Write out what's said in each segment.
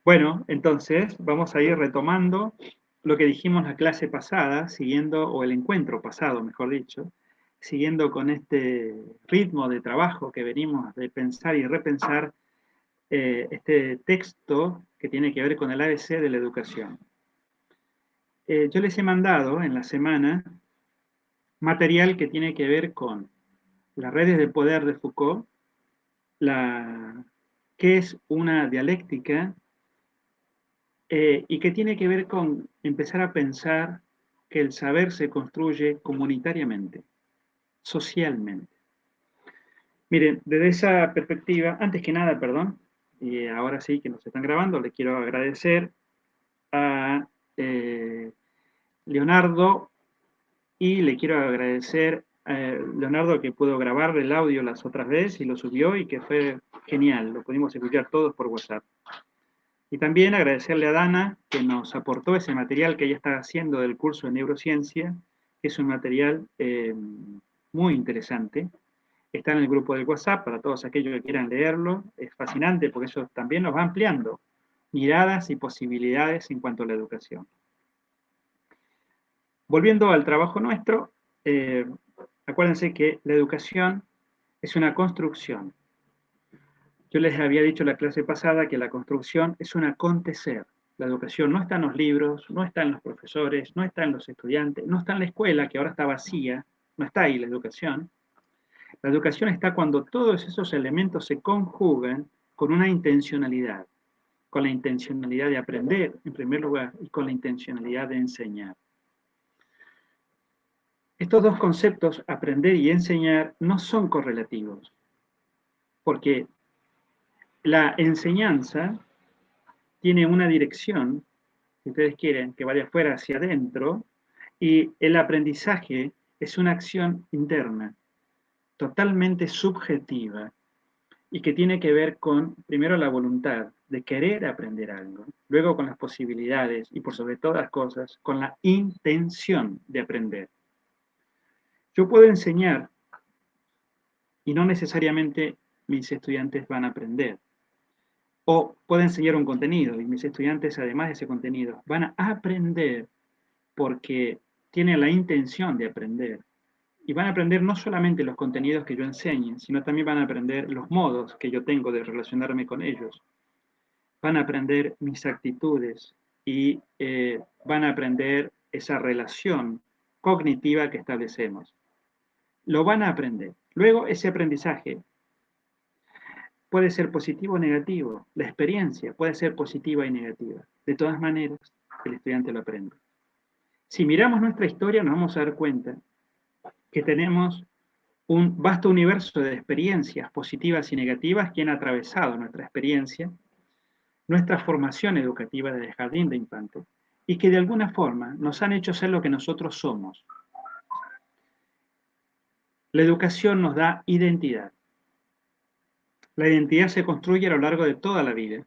Bueno, entonces vamos a ir retomando lo que dijimos la clase pasada, siguiendo, o el encuentro pasado, mejor dicho, siguiendo con este ritmo de trabajo que venimos de pensar y repensar este texto que tiene que ver con el ABC de la educación. Yo les he mandado en la semana material que tiene que ver con las redes de poder de Foucault, qué es una dialéctica, y que tiene que ver con empezar a pensar que el saber se construye comunitariamente, socialmente. Miren, desde esa perspectiva, antes que nada, perdón, y ahora sí que nos están grabando, le quiero agradecer a Leonardo y le quiero agradecer a Leonardo que pudo grabar el audio las otras veces y lo subió y que fue genial, lo pudimos escuchar todos por WhatsApp. Y también agradecerle a Dana que nos aportó ese material que ella está haciendo del curso de neurociencia, que es un material muy interesante. Está en el grupo del WhatsApp para todos aquellos que quieran leerlo. Es fascinante porque eso también nos va ampliando miradas y posibilidades en cuanto a la educación. Volviendo al trabajo nuestro, acuérdense que la educación es una construcción. Yo les había dicho en la clase pasada que la construcción es un acontecer. La educación no está en los libros, no está en los profesores, no está en los estudiantes, no está en la escuela, que ahora está vacía, no está ahí la educación. La educación está cuando todos esos elementos se conjugan con una intencionalidad, con la intencionalidad de aprender, en primer lugar, y con la intencionalidad de enseñar. Estos dos conceptos, aprender y enseñar, no son correlativos, porque la enseñanza tiene una dirección, si ustedes quieren, que vaya afuera hacia adentro, y el aprendizaje es una acción interna, totalmente subjetiva, y que tiene que ver con, primero, la voluntad de querer aprender algo, luego con las posibilidades y, por sobre todas las cosas, con la intención de aprender. Yo puedo enseñar y no necesariamente mis estudiantes van a aprender. O puedo enseñar un contenido y mis estudiantes, además de ese contenido, van a aprender porque tienen la intención de aprender. Y van a aprender no solamente los contenidos que yo enseñe, sino también van a aprender los modos que yo tengo de relacionarme con ellos. Van a aprender mis actitudes y van a aprender esa relación cognitiva que establecemos. Lo van a aprender. Luego ese aprendizaje puede ser positivo o negativo. La experiencia puede ser positiva y negativa. De todas maneras, el estudiante lo aprende. Si miramos nuestra historia, nos vamos a dar cuenta que tenemos un vasto universo de experiencias positivas y negativas que han atravesado nuestra experiencia, nuestra formación educativa desde el jardín de infantes, y que de alguna forma nos han hecho ser lo que nosotros somos. La educación nos da identidad. La identidad se construye a lo largo de toda la vida.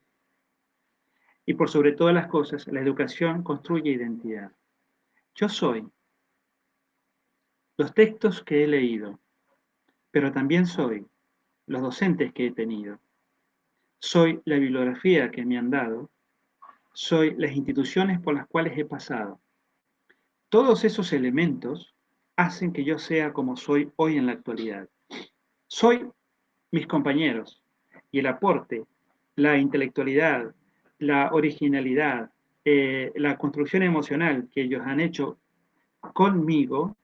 Y por sobre todas las cosas, la educación construye identidad. Yo soy los textos que he leído, pero también soy los docentes que he tenido. Soy la bibliografía que me han dado. Soy las instituciones por las cuales he pasado. Todos esos elementos hacen que yo sea como soy hoy en la actualidad. Soy mis compañeros y el aporte, la intelectualidad, la originalidad, la construcción emocional que ellos han hecho conmigo,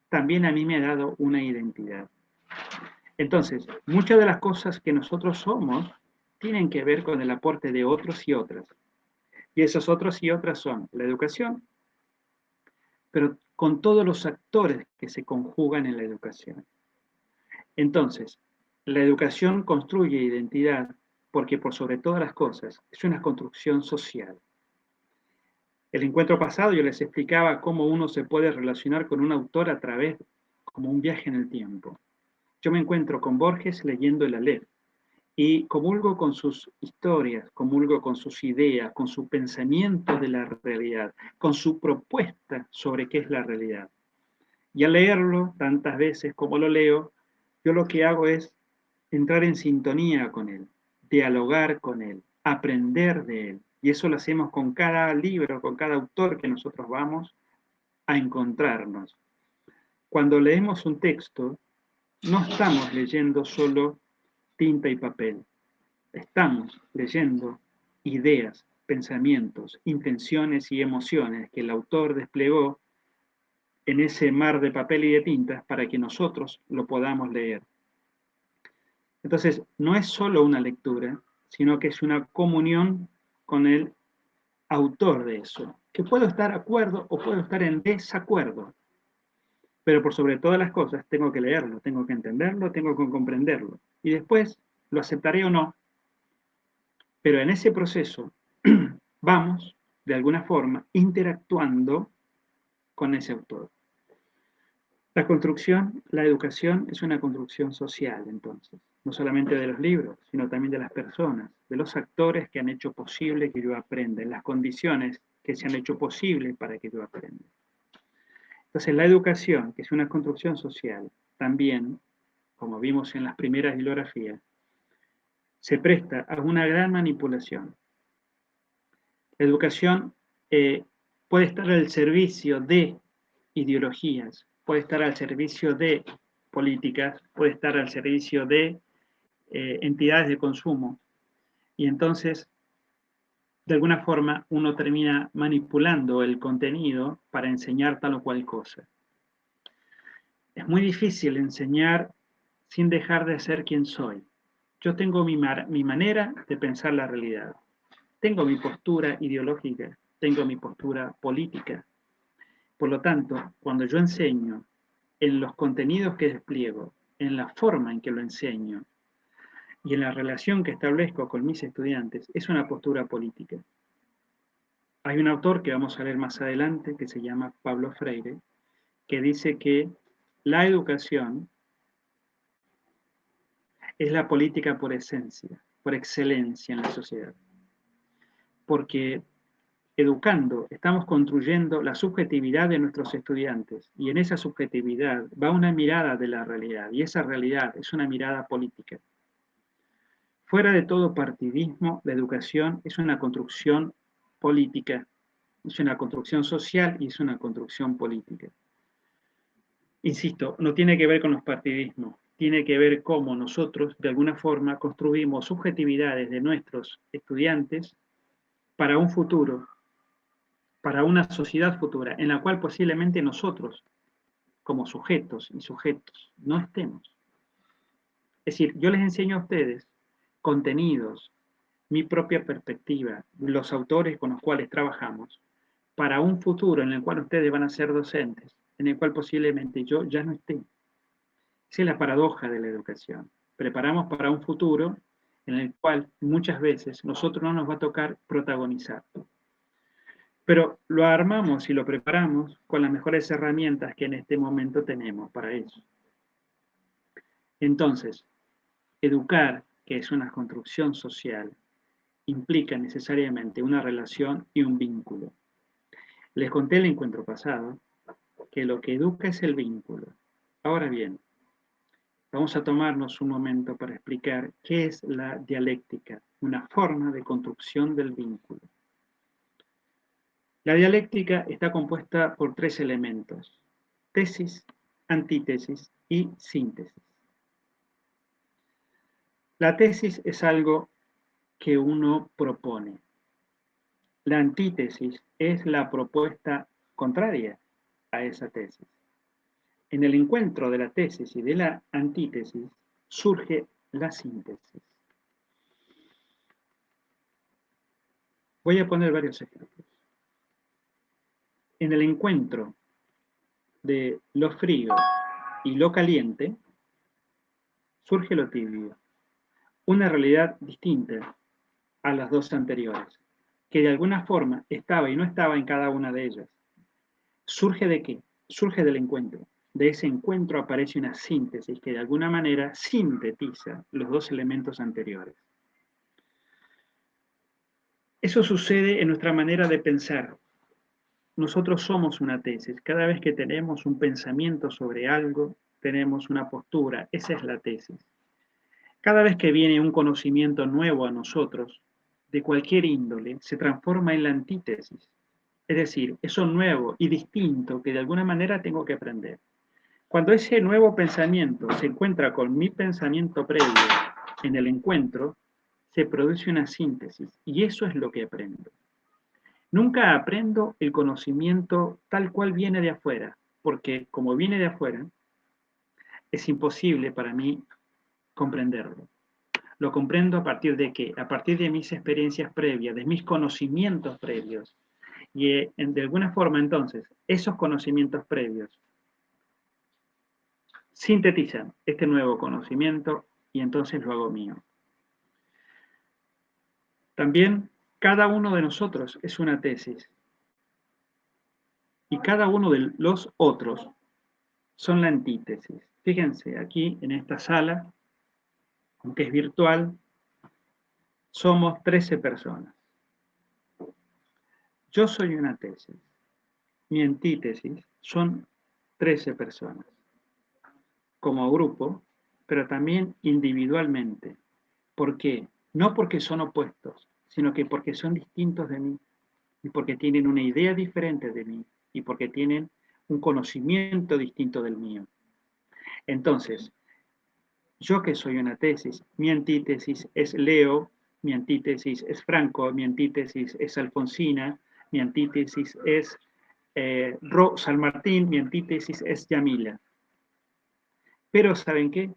también a mí me ha dado una identidad. Entonces, muchas de las cosas que nosotros somos tienen que ver con el aporte de otros y otras. Y esos otros y otras son la educación, pero con todos los actores que se conjugan en la educación. Entonces, la educación construye identidad porque por sobre todas las cosas es una construcción social. El encuentro pasado yo les explicaba cómo uno se puede relacionar con un autor a través como un viaje en el tiempo. Yo me encuentro con Borges leyendo el Aleph y comulgo con sus historias, comulgo con sus ideas, con su pensamiento de la realidad, con su propuesta sobre qué es la realidad. Y al leerlo tantas veces como lo leo, yo lo que hago es entrar en sintonía con él, dialogar con él, aprender de él. Y eso lo hacemos con cada libro, con cada autor que nosotros vamos a encontrarnos. Cuando leemos un texto, no estamos leyendo solo tinta y papel, estamos leyendo ideas, pensamientos, intenciones y emociones que el autor desplegó en ese mar de papel y de tintas para que nosotros lo podamos leer. Entonces, no es solo una lectura, sino que es una comunión con el autor de eso, que puedo estar de acuerdo o puedo estar en desacuerdo, pero por sobre todas las cosas tengo que leerlo, tengo que entenderlo, tengo que comprenderlo, y después lo aceptaré o no, pero en ese proceso vamos, de alguna forma, interactuando con ese autor. La construcción, la educación es una construcción social, entonces, no solamente de los libros, sino también de las personas, de los actores que han hecho posible que yo aprenda, en las condiciones que se han hecho posible para que yo aprenda. Entonces, la educación, que es una construcción social, también, como vimos en las primeras bibliografías, se presta a una gran manipulación. La educación puede estar al servicio de ideologías, puede estar al servicio de políticas, puede estar al servicio de entidades de consumo. Y entonces, de alguna forma, uno termina manipulando el contenido para enseñar tal o cual cosa. Es muy difícil enseñar sin dejar de ser quien soy. Yo tengo mi manera de pensar la realidad. Tengo mi postura ideológica, tengo mi postura política. Por lo tanto, cuando yo enseño, en los contenidos que despliego, en la forma en que lo enseño y en la relación que establezco con mis estudiantes, es una postura política. Hay un autor que vamos a leer más adelante, que se llama Pablo Freire, que dice que la educación es la política por esencia, por excelencia en la sociedad. Porque educando estamos construyendo la subjetividad de nuestros estudiantes y en esa subjetividad va una mirada de la realidad y esa realidad es una mirada política. Fuera de todo partidismo, la educación es una construcción política, es una construcción social y es una construcción política. Insisto, no tiene que ver con los partidismos, tiene que ver cómo nosotros de alguna forma construimos subjetividades de nuestros estudiantes para un futuro, para una sociedad futura, en la cual posiblemente nosotros, como sujetos y sujetos, no estemos. Es decir, yo les enseño a ustedes contenidos, mi propia perspectiva, los autores con los cuales trabajamos, para un futuro en el cual ustedes van a ser docentes, en el cual posiblemente yo ya no esté. Esa es la paradoja de la educación. Preparamos para un futuro en el cual muchas veces nosotros no nos va a tocar protagonizar. Pero lo armamos y lo preparamos con las mejores herramientas que en este momento tenemos para eso. Entonces, educar, que es una construcción social, implica necesariamente una relación y un vínculo. Les conté el encuentro pasado que lo que educa es el vínculo. Ahora bien, vamos a tomarnos un momento para explicar qué es la dialéctica, una forma de construcción del vínculo. La dialéctica está compuesta por tres elementos: tesis, antítesis y síntesis. La tesis es algo que uno propone. La antítesis es la propuesta contraria a esa tesis. En el encuentro de la tesis y de la antítesis surge la síntesis. Voy a poner varios ejemplos. En el encuentro de lo frío y lo caliente surge lo tibio, una realidad distinta a las dos anteriores, que de alguna forma estaba y no estaba en cada una de ellas. ¿Surge de qué? Surge del encuentro. De ese encuentro aparece una síntesis que de alguna manera sintetiza los dos elementos anteriores. Eso sucede en nuestra manera de pensar. Nosotros somos una tesis. Cada vez que tenemos un pensamiento sobre algo, tenemos una postura. Esa es la tesis. Cada vez que viene un conocimiento nuevo a nosotros, de cualquier índole se transforma en la antítesis. Es decir, eso nuevo y distinto que de alguna manera tengo que aprender. Cuando ese nuevo pensamiento se encuentra con mi pensamiento previo en el encuentro, se produce una síntesis y eso es lo que aprendo. Nunca aprendo el conocimiento tal cual viene de afuera, porque como viene de afuera, es imposible para mí comprenderlo. Lo comprendo a partir de qué? A partir de mis experiencias previas, de mis conocimientos previos. Y de alguna forma entonces, esos conocimientos previos sintetizan este nuevo conocimiento y entonces lo hago mío. También cada uno de nosotros es una tesis y cada uno de los otros son la antítesis. Fíjense, aquí en esta sala, aunque es virtual, somos 13 personas. Yo soy una tesis. Mi antítesis son 13 personas. Como grupo, pero también individualmente. ¿Por qué? No porque son opuestos, sino que porque son distintos de mí y porque tienen una idea diferente de mí y porque tienen un conocimiento distinto del mío. Entonces, yo que soy una tesis, mi antítesis es Leo, mi antítesis es Franco, mi antítesis es Alfonsina, mi antítesis es San Martín, mi antítesis es Yamila. Pero ¿saben qué?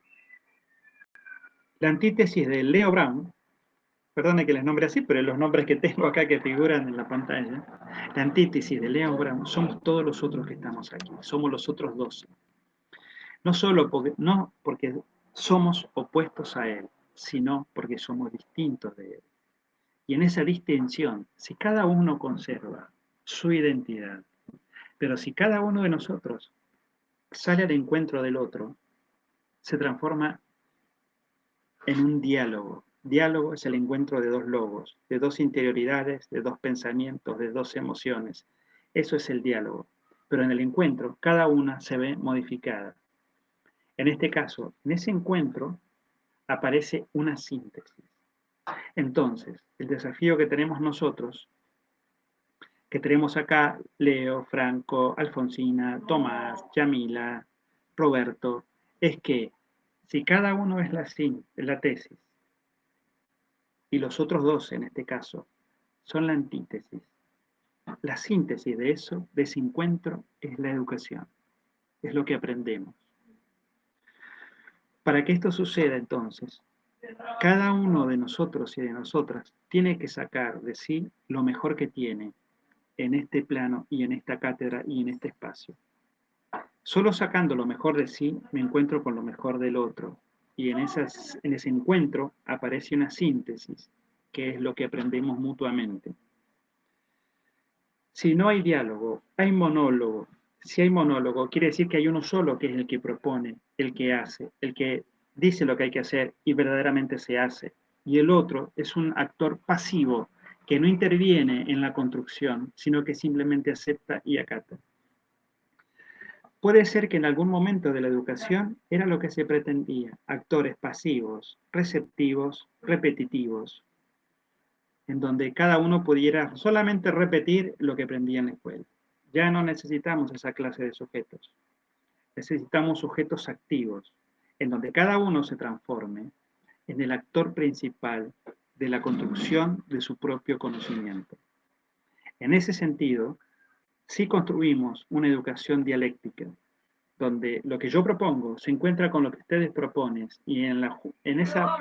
La antítesis de Leo Brown, perdone que les nombre así, pero los nombres que tengo acá que figuran en la pantalla, la antítesis de Leo Brown somos todos los otros que estamos aquí, somos los otros 12. No porque somos opuestos a él, sino porque somos distintos de él. Y en esa distinción, si cada uno conserva su identidad, pero si cada uno de nosotros sale al encuentro del otro, se transforma en un diálogo. Diálogo es el encuentro de dos logos, de dos interioridades, de dos pensamientos, de dos emociones. Eso es el diálogo. Pero en el encuentro, cada una se ve modificada. En este caso, en ese encuentro, aparece una síntesis. Entonces, el desafío que tenemos nosotros, que tenemos acá, Leo, Franco, Alfonsina, Tomás, Yamila, Roberto, es que si cada uno es la tesis, y los otros dos, en este caso, son la antítesis, la síntesis de eso, de ese encuentro, es la educación, es lo que aprendemos. Para que esto suceda entonces, cada uno de nosotros y de nosotras tiene que sacar de sí lo mejor que tiene en este plano y en esta cátedra y en este espacio. Solo sacando lo mejor de sí me encuentro con lo mejor del otro y en ese encuentro aparece una síntesis que es lo que aprendemos mutuamente. Si no hay diálogo, hay monólogo. Si hay monólogo, quiere decir que hay uno solo que es el que propone, el que hace, el que dice lo que hay que hacer y verdaderamente se hace. Y el otro es un actor pasivo que no interviene en la construcción, sino que simplemente acepta y acata. Puede ser que en algún momento de la educación era lo que se pretendía, actores pasivos, receptivos, repetitivos, en donde cada uno pudiera solamente repetir lo que aprendía en la escuela. Ya no necesitamos esa clase de sujetos. Necesitamos sujetos activos, en donde cada uno se transforme en el actor principal de la construcción de su propio conocimiento. En ese sentido, sí construimos una educación dialéctica, donde lo que yo propongo se encuentra con lo que ustedes proponen y en esa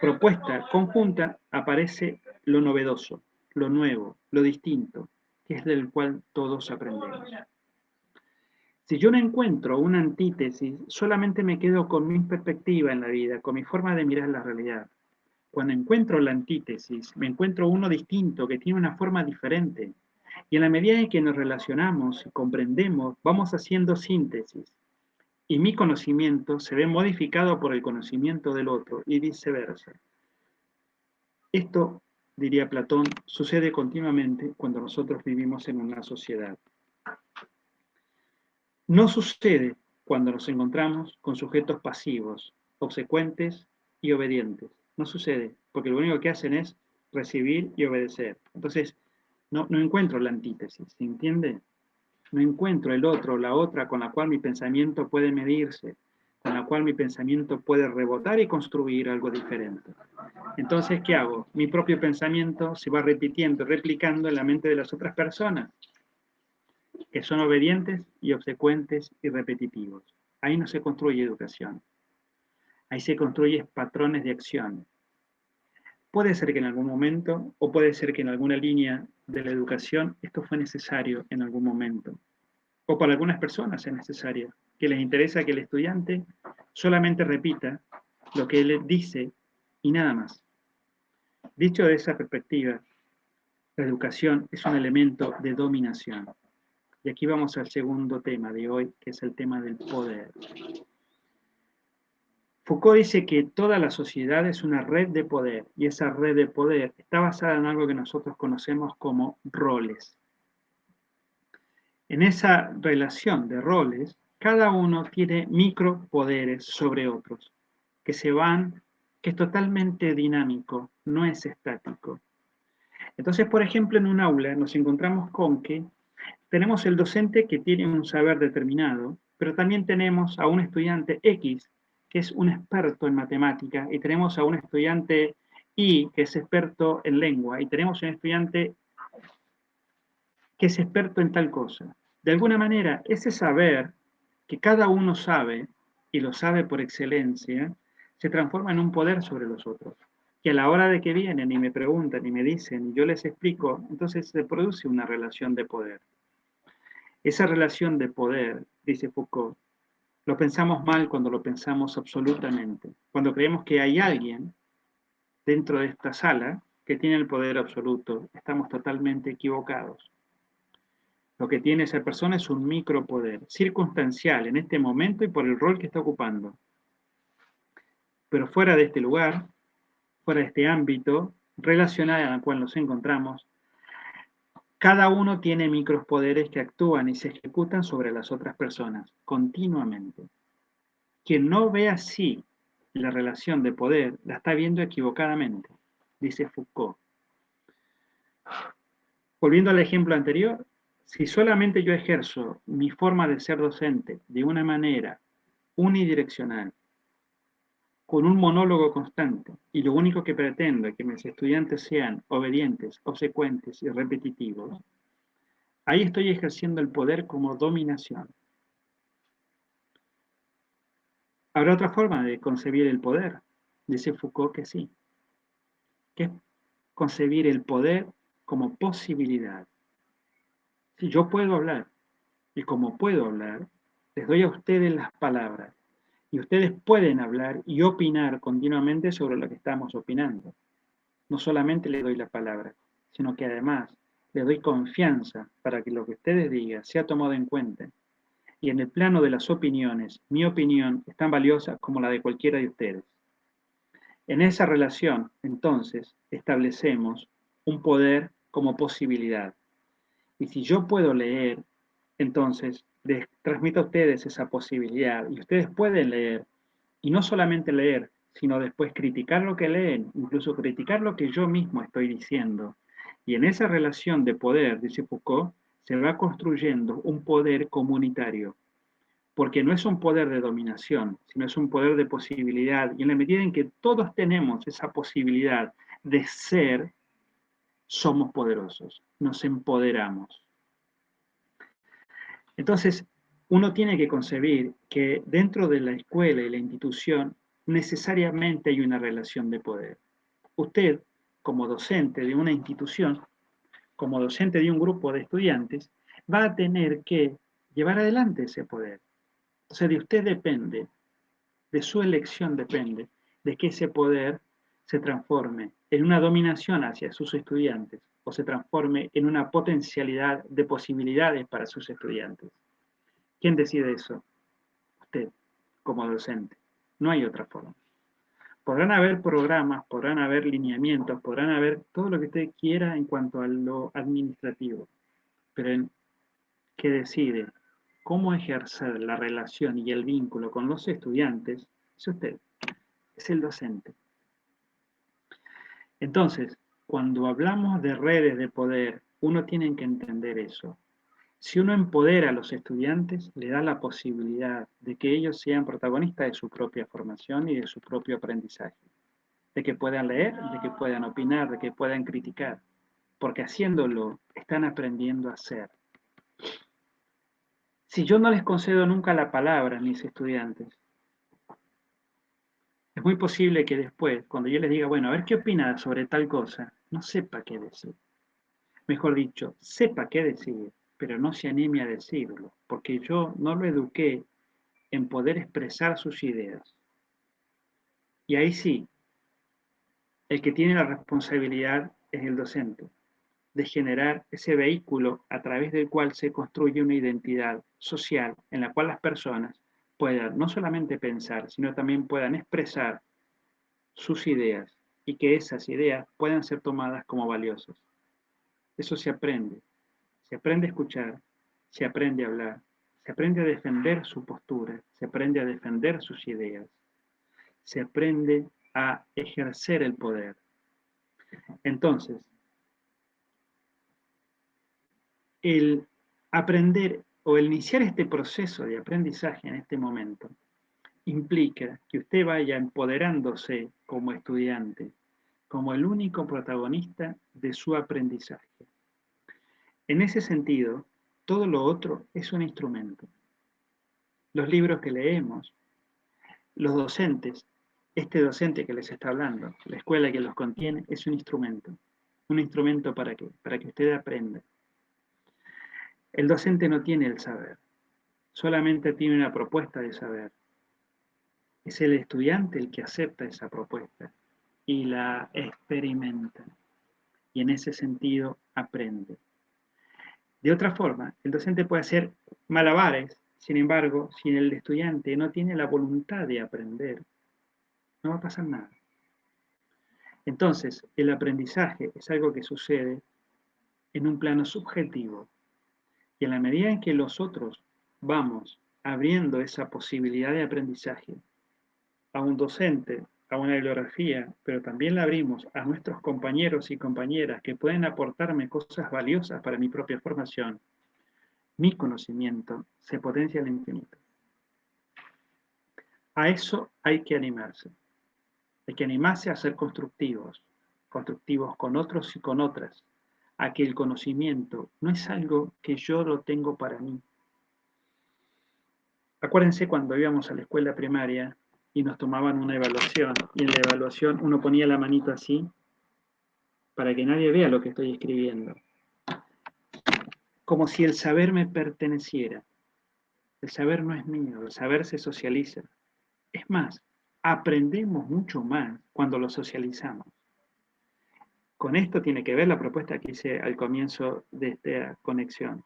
propuesta conjunta aparece lo novedoso, lo nuevo, lo distinto, que es del cual todos aprendemos. Si yo no encuentro una antítesis, solamente me quedo con mi perspectiva en la vida, con mi forma de mirar la realidad. Cuando encuentro la antítesis, me encuentro uno distinto, que tiene una forma diferente. Y en la medida en que nos relacionamos y comprendemos, vamos haciendo síntesis. Y mi conocimiento se ve modificado por el conocimiento del otro y viceversa. Esto, diría Platón, sucede continuamente cuando nosotros vivimos en una sociedad. No sucede cuando nos encontramos con sujetos pasivos, obsecuentes y obedientes. No sucede, porque lo único que hacen es recibir y obedecer. Entonces, no encuentro la antítesis, ¿se entiende? No encuentro el otro, la otra con la cual mi pensamiento puede medirse, con la cual mi pensamiento puede rebotar y construir algo diferente. Entonces, ¿qué hago? Mi propio pensamiento se va repitiendo, replicando en la mente de las otras personas, que son obedientes y obsecuentes y repetitivos. Ahí no se construye educación. Ahí se construyen patrones de acción. Puede ser que en algún momento, o puede ser que en alguna línea de la educación, esto fue necesario en algún momento. O para algunas personas es necesario, que les interesa que el estudiante solamente repita lo que él dice y nada más. Dicho de esa perspectiva, la educación es un elemento de dominación. Y aquí vamos al segundo tema de hoy, que es el tema del poder. Foucault dice que toda la sociedad es una red de poder, y esa red de poder está basada en algo que nosotros conocemos como roles. En esa relación de roles, cada uno tiene micropoderes sobre otros, que se van, que es totalmente dinámico, no es estático. Entonces, por ejemplo, en un aula nos encontramos con que tenemos el docente que tiene un saber determinado, pero también tenemos a un estudiante X, que es un experto en matemática, y tenemos a un estudiante Y, que es experto en lengua, y tenemos un estudiante que es experto en tal cosa. De alguna manera, ese saber que cada uno sabe, y lo sabe por excelencia, se transforma en un poder sobre los otros. Que a la hora de que vienen y me preguntan y me dicen, y yo les explico, entonces se produce una relación de poder. Esa relación de poder, dice Foucault, lo pensamos mal cuando lo pensamos absolutamente. Cuando creemos que hay alguien dentro de esta sala que tiene el poder absoluto, estamos totalmente equivocados. Lo que tiene esa persona es un micropoder, circunstancial en este momento y por el rol que está ocupando. Pero fuera de este lugar, fuera de este ámbito relacional en el cual nos encontramos, cada uno tiene micropoderes que actúan y se ejecutan sobre las otras personas continuamente. Quien no ve así la relación de poder, la está viendo equivocadamente, dice Foucault. Volviendo al ejemplo anterior, si solamente yo ejerzo mi forma de ser docente de una manera unidireccional, con un monólogo constante, y lo único que pretendo es que mis estudiantes sean obedientes, obsecuentes y repetitivos, ahí estoy ejerciendo el poder como dominación. ¿Habrá otra forma de concebir el poder? Dice Foucault que sí, que es concebir el poder como posibilidad. Si yo puedo hablar, y como puedo hablar, les doy a ustedes las palabras, y ustedes pueden hablar y opinar continuamente sobre lo que estamos opinando. No solamente les doy la palabra, sino que además les doy confianza para que lo que ustedes digan sea tomado en cuenta. Y en el plano de las opiniones, mi opinión es tan valiosa como la de cualquiera de ustedes. En esa relación, entonces, establecemos un poder como posibilidad. Y si yo puedo leer, entonces les transmito a ustedes esa posibilidad y ustedes pueden leer. Y no solamente leer, sino después criticar lo que leen, incluso criticar lo que yo mismo estoy diciendo. Y en esa relación de poder, dice Foucault, se va construyendo un poder comunitario, porque no es un poder de dominación, sino es un poder de posibilidad. Y en la medida en que todos tenemos esa posibilidad de ser, somos poderosos, nos empoderamos. Entonces, uno tiene que concebir que dentro de la escuela y la institución necesariamente hay una relación de poder. Usted, como docente de una institución, como docente de un grupo de estudiantes, va a tener que llevar adelante ese poder. O sea, de usted depende, de su elección depende, de que ese poder se transforme en una dominación hacia sus estudiantes o se transforme en una potencialidad de posibilidades para sus estudiantes. ¿Quién decide eso? Usted, como docente. No hay otra forma. Podrán haber programas, podrán haber lineamientos, podrán haber todo lo que usted quiera en cuanto a lo administrativo, pero el que decide cómo ejercer la relación y el vínculo con los estudiantes es usted, es el docente. Entonces, cuando hablamos de redes de poder, uno tiene que entender eso. Si uno empodera a los estudiantes, le da la posibilidad de que ellos sean protagonistas de su propia formación y de su propio aprendizaje, de que puedan leer, de que puedan opinar, de que puedan criticar, porque haciéndolo están aprendiendo a ser. Si yo no les concedo nunca la palabra a mis estudiantes, es muy posible que después, cuando yo les diga, bueno, a ver qué opina sobre tal cosa, no sepa qué decir. Mejor dicho, sepa qué decir, pero no se anime a decirlo, porque yo no lo eduqué en poder expresar sus ideas. Y ahí sí, el que tiene la responsabilidad es el docente, de generar ese vehículo a través del cual se construye una identidad social en la cual las personas puedan no solamente pensar, sino también puedan expresar sus ideas y que esas ideas puedan ser tomadas como valiosas. Eso se aprende a escuchar, se aprende a hablar, se aprende a defender su postura, se aprende a defender sus ideas, se aprende a ejercer el poder. Entonces, el aprender o el iniciar este proceso de aprendizaje en este momento implica que usted vaya empoderándose como estudiante, como el único protagonista de su aprendizaje. En ese sentido, todo lo otro es un instrumento. Los libros que leemos, los docentes, este docente que les está hablando, la escuela que los contiene, es un instrumento. ¿Un instrumento para qué? Para que usted aprenda. El docente no tiene el saber, solamente tiene una propuesta de saber. Es el estudiante el que acepta esa propuesta y la experimenta. Y en ese sentido aprende. De otra forma, el docente puede hacer malabares, sin embargo, si el estudiante no tiene la voluntad de aprender, no va a pasar nada. Entonces, el aprendizaje es algo que sucede en un plano subjetivo. Y en la medida en que nosotros vamos abriendo esa posibilidad de aprendizaje a un docente, a una bibliografía, pero también la abrimos a nuestros compañeros y compañeras que pueden aportarme cosas valiosas para mi propia formación, mi conocimiento se potencia al infinito. A eso hay que animarse. Hay que animarse a ser constructivos, constructivos con otros y con otras, a que el conocimiento no es algo que yo lo tengo para mí. Acuérdense cuando íbamos a la escuela primaria y nos tomaban una evaluación, y en la evaluación uno ponía la manito así para que nadie vea lo que estoy escribiendo, como si el saber me perteneciera. El saber no es mío, el saber se socializa. Es más, aprendemos mucho más cuando lo socializamos. Con esto tiene que ver la propuesta que hice al comienzo de esta conexión,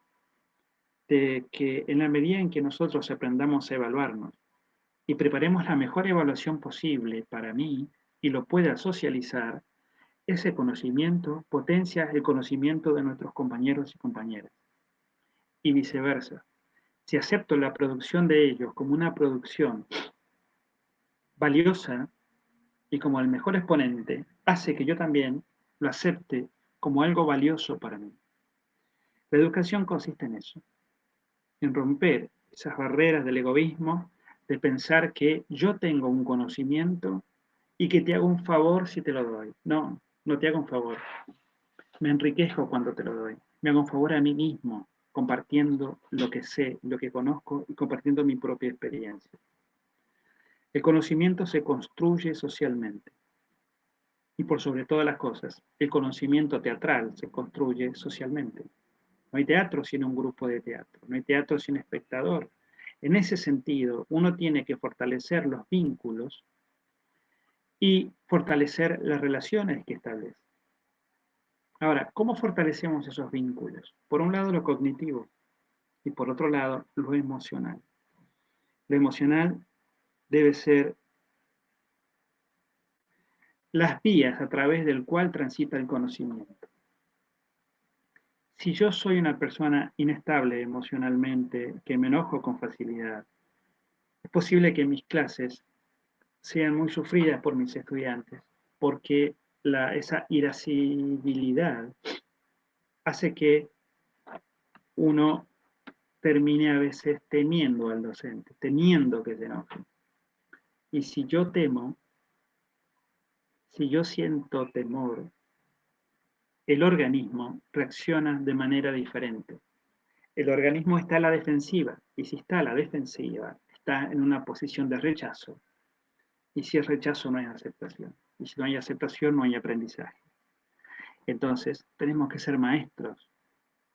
de que en la medida en que nosotros aprendamos a evaluarnos y preparemos la mejor evaluación posible para mí y lo pueda socializar, ese conocimiento potencia el conocimiento de nuestros compañeros y compañeras. Y viceversa. Si acepto la producción de ellos como una producción valiosa y como el mejor exponente, hace que yo también lo acepte como algo valioso para mí. La educación consiste en eso, en romper esas barreras del egoísmo, de pensar que yo tengo un conocimiento y que te hago un favor si te lo doy. No, no te hago un favor. Me enriquezco cuando te lo doy. Me hago un favor a mí mismo, compartiendo lo que sé, lo que conozco y compartiendo mi propia experiencia. El conocimiento se construye socialmente. Y por sobre todas las cosas, el conocimiento teatral se construye socialmente. No hay teatro sin un grupo de teatro, no hay teatro sin espectador. En ese sentido, uno tiene que fortalecer los vínculos y fortalecer las relaciones que establece. Ahora, ¿cómo fortalecemos esos vínculos? Por un lado, lo cognitivo y por otro lado, lo emocional. Lo emocional debe ser las vías a través del cual transita el conocimiento. Si yo soy una persona inestable emocionalmente, que me enojo con facilidad, es posible que mis clases sean muy sufridas por mis estudiantes, porque esa irascibilidad hace que uno termine a veces temiendo al docente, temiendo que se enoje. Y si yo temo, si yo siento temor, el organismo reacciona de manera diferente. El organismo está a la defensiva, y si está a la defensiva, está en una posición de rechazo. Y si es rechazo, no hay aceptación. Y si no hay aceptación, no hay aprendizaje. Entonces, tenemos que ser maestros,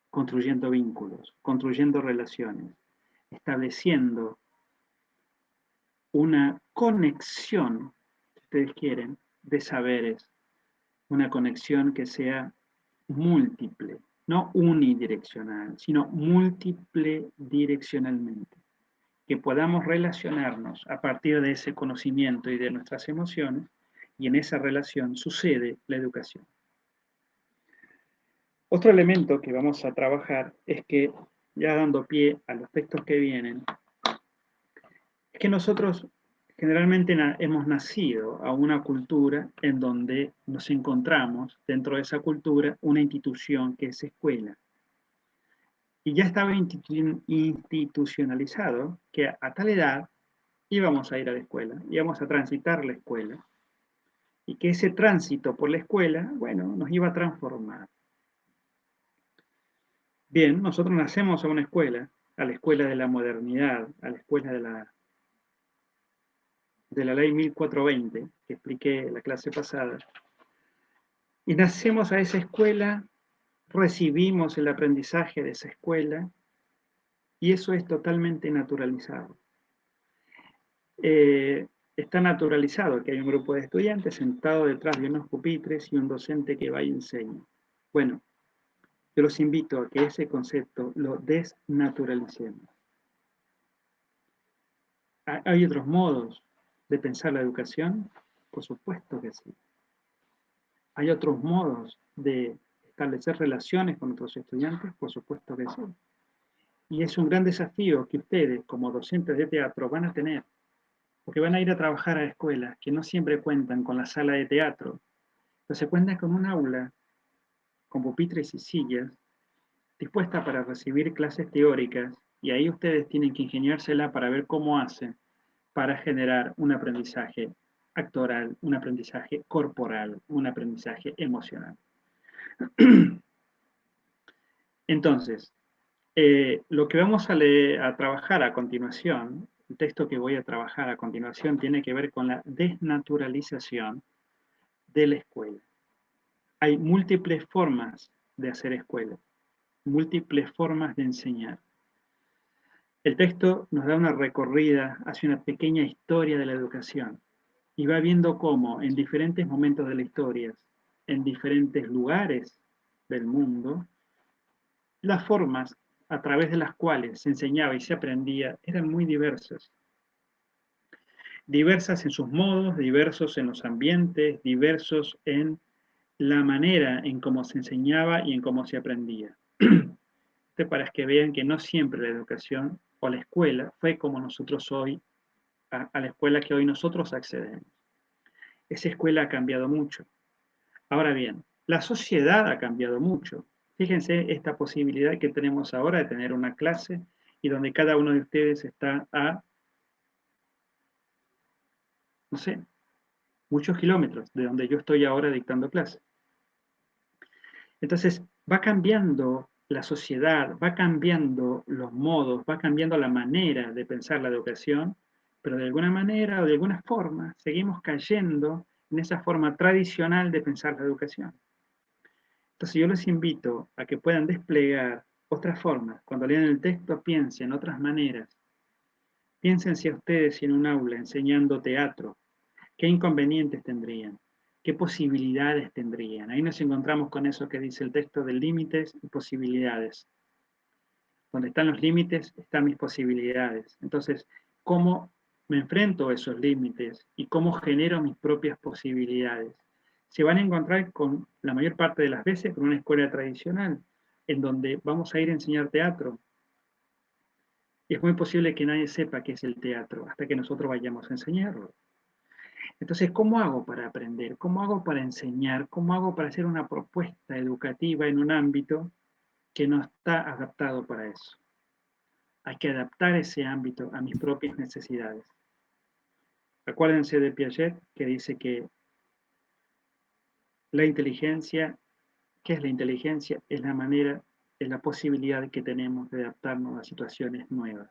construyendo vínculos, construyendo relaciones, estableciendo una conexión, si ustedes quieren, de saberes, una conexión que sea múltiple, no unidireccional, sino múltiple direccionalmente, que podamos relacionarnos a partir de ese conocimiento y de nuestras emociones, y en esa relación sucede la educación. Otro elemento que vamos a trabajar es que, ya dando pie a los textos que vienen, es que nosotros generalmente hemos nacido a una cultura en donde nos encontramos dentro de esa cultura una institución que es escuela. Y ya estaba institucionalizado que a tal edad íbamos a ir a la escuela, íbamos a transitar la escuela, y que ese tránsito por la escuela, bueno, nos iba a transformar. Bien, nosotros nacemos a una escuela, a la escuela de la modernidad, a la escuela de la ley 1420, que expliqué la clase pasada, y nacemos a esa escuela, recibimos el aprendizaje de esa escuela, y eso es totalmente naturalizado. Está naturalizado que hay un grupo de estudiantes sentado detrás de unos pupitres y un docente que va y enseña. Bueno, yo los invito a que ese concepto lo desnaturalicemos. ¿Hay otros modos de pensar la educación? Por supuesto que sí. ¿Hay otros modos de establecer relaciones con nuestros estudiantes? Por supuesto que sí. Y es un gran desafío que ustedes, como docentes de teatro, van a tener, porque van a ir a trabajar a escuelas que no siempre cuentan con la sala de teatro, pero se cuentan con un aula, con pupitres y sillas, dispuesta para recibir clases teóricas, y ahí ustedes tienen que ingeniársela para ver cómo hacen para generar un aprendizaje actoral, un aprendizaje corporal, un aprendizaje emocional. Entonces, lo que vamos a trabajar a continuación, el texto que voy a trabajar a continuación tiene que ver con la desnaturalización de la escuela. Hay múltiples formas de hacer escuela, múltiples formas de enseñar. El texto nos da una recorrida hacia una pequeña historia de la educación y va viendo cómo en diferentes momentos de la historia, en diferentes lugares del mundo, las formas a través de las cuales se enseñaba y se aprendía eran muy diversas. Diversas en sus modos, diversos en los ambientes, diversos en la manera en cómo se enseñaba y en cómo se aprendía. Para que vean que no siempre la educación o la escuela fue como nosotros hoy, a la escuela que hoy nosotros accedemos. Esa escuela ha cambiado mucho. Ahora bien, la sociedad ha cambiado mucho. Fíjense esta posibilidad que tenemos ahora de tener una clase y donde cada uno de ustedes está a, no sé, muchos kilómetros de donde yo estoy ahora dictando clase. Entonces, va cambiando la sociedad, va cambiando los modos, va cambiando la manera de pensar la educación, pero de alguna manera o de alguna forma seguimos cayendo en esa forma tradicional de pensar la educación. Entonces yo les invito a que puedan desplegar otras formas. Cuando lean el texto, piensen en otras maneras. Piensen si a ustedes en un aula enseñando teatro, ¿qué inconvenientes tendrían? ¿Qué posibilidades tendrían? Ahí nos encontramos con eso que dice el texto de límites y posibilidades. Donde están los límites, están mis posibilidades. Entonces, ¿cómo me enfrento a esos límites y cómo genero mis propias posibilidades? Se van a encontrar con, la mayor parte de las veces, con una escuela tradicional, en donde vamos a ir a enseñar teatro. Y es muy posible que nadie sepa qué es el teatro hasta que nosotros vayamos a enseñarlo. Entonces, ¿cómo hago para aprender? ¿Cómo hago para enseñar? ¿Cómo hago para hacer una propuesta educativa en un ámbito que no está adaptado para eso? Hay que adaptar ese ámbito a mis propias necesidades. Acuérdense de Piaget, que dice que la inteligencia, ¿qué es la inteligencia? Es la manera, es la posibilidad que tenemos de adaptarnos a situaciones nuevas.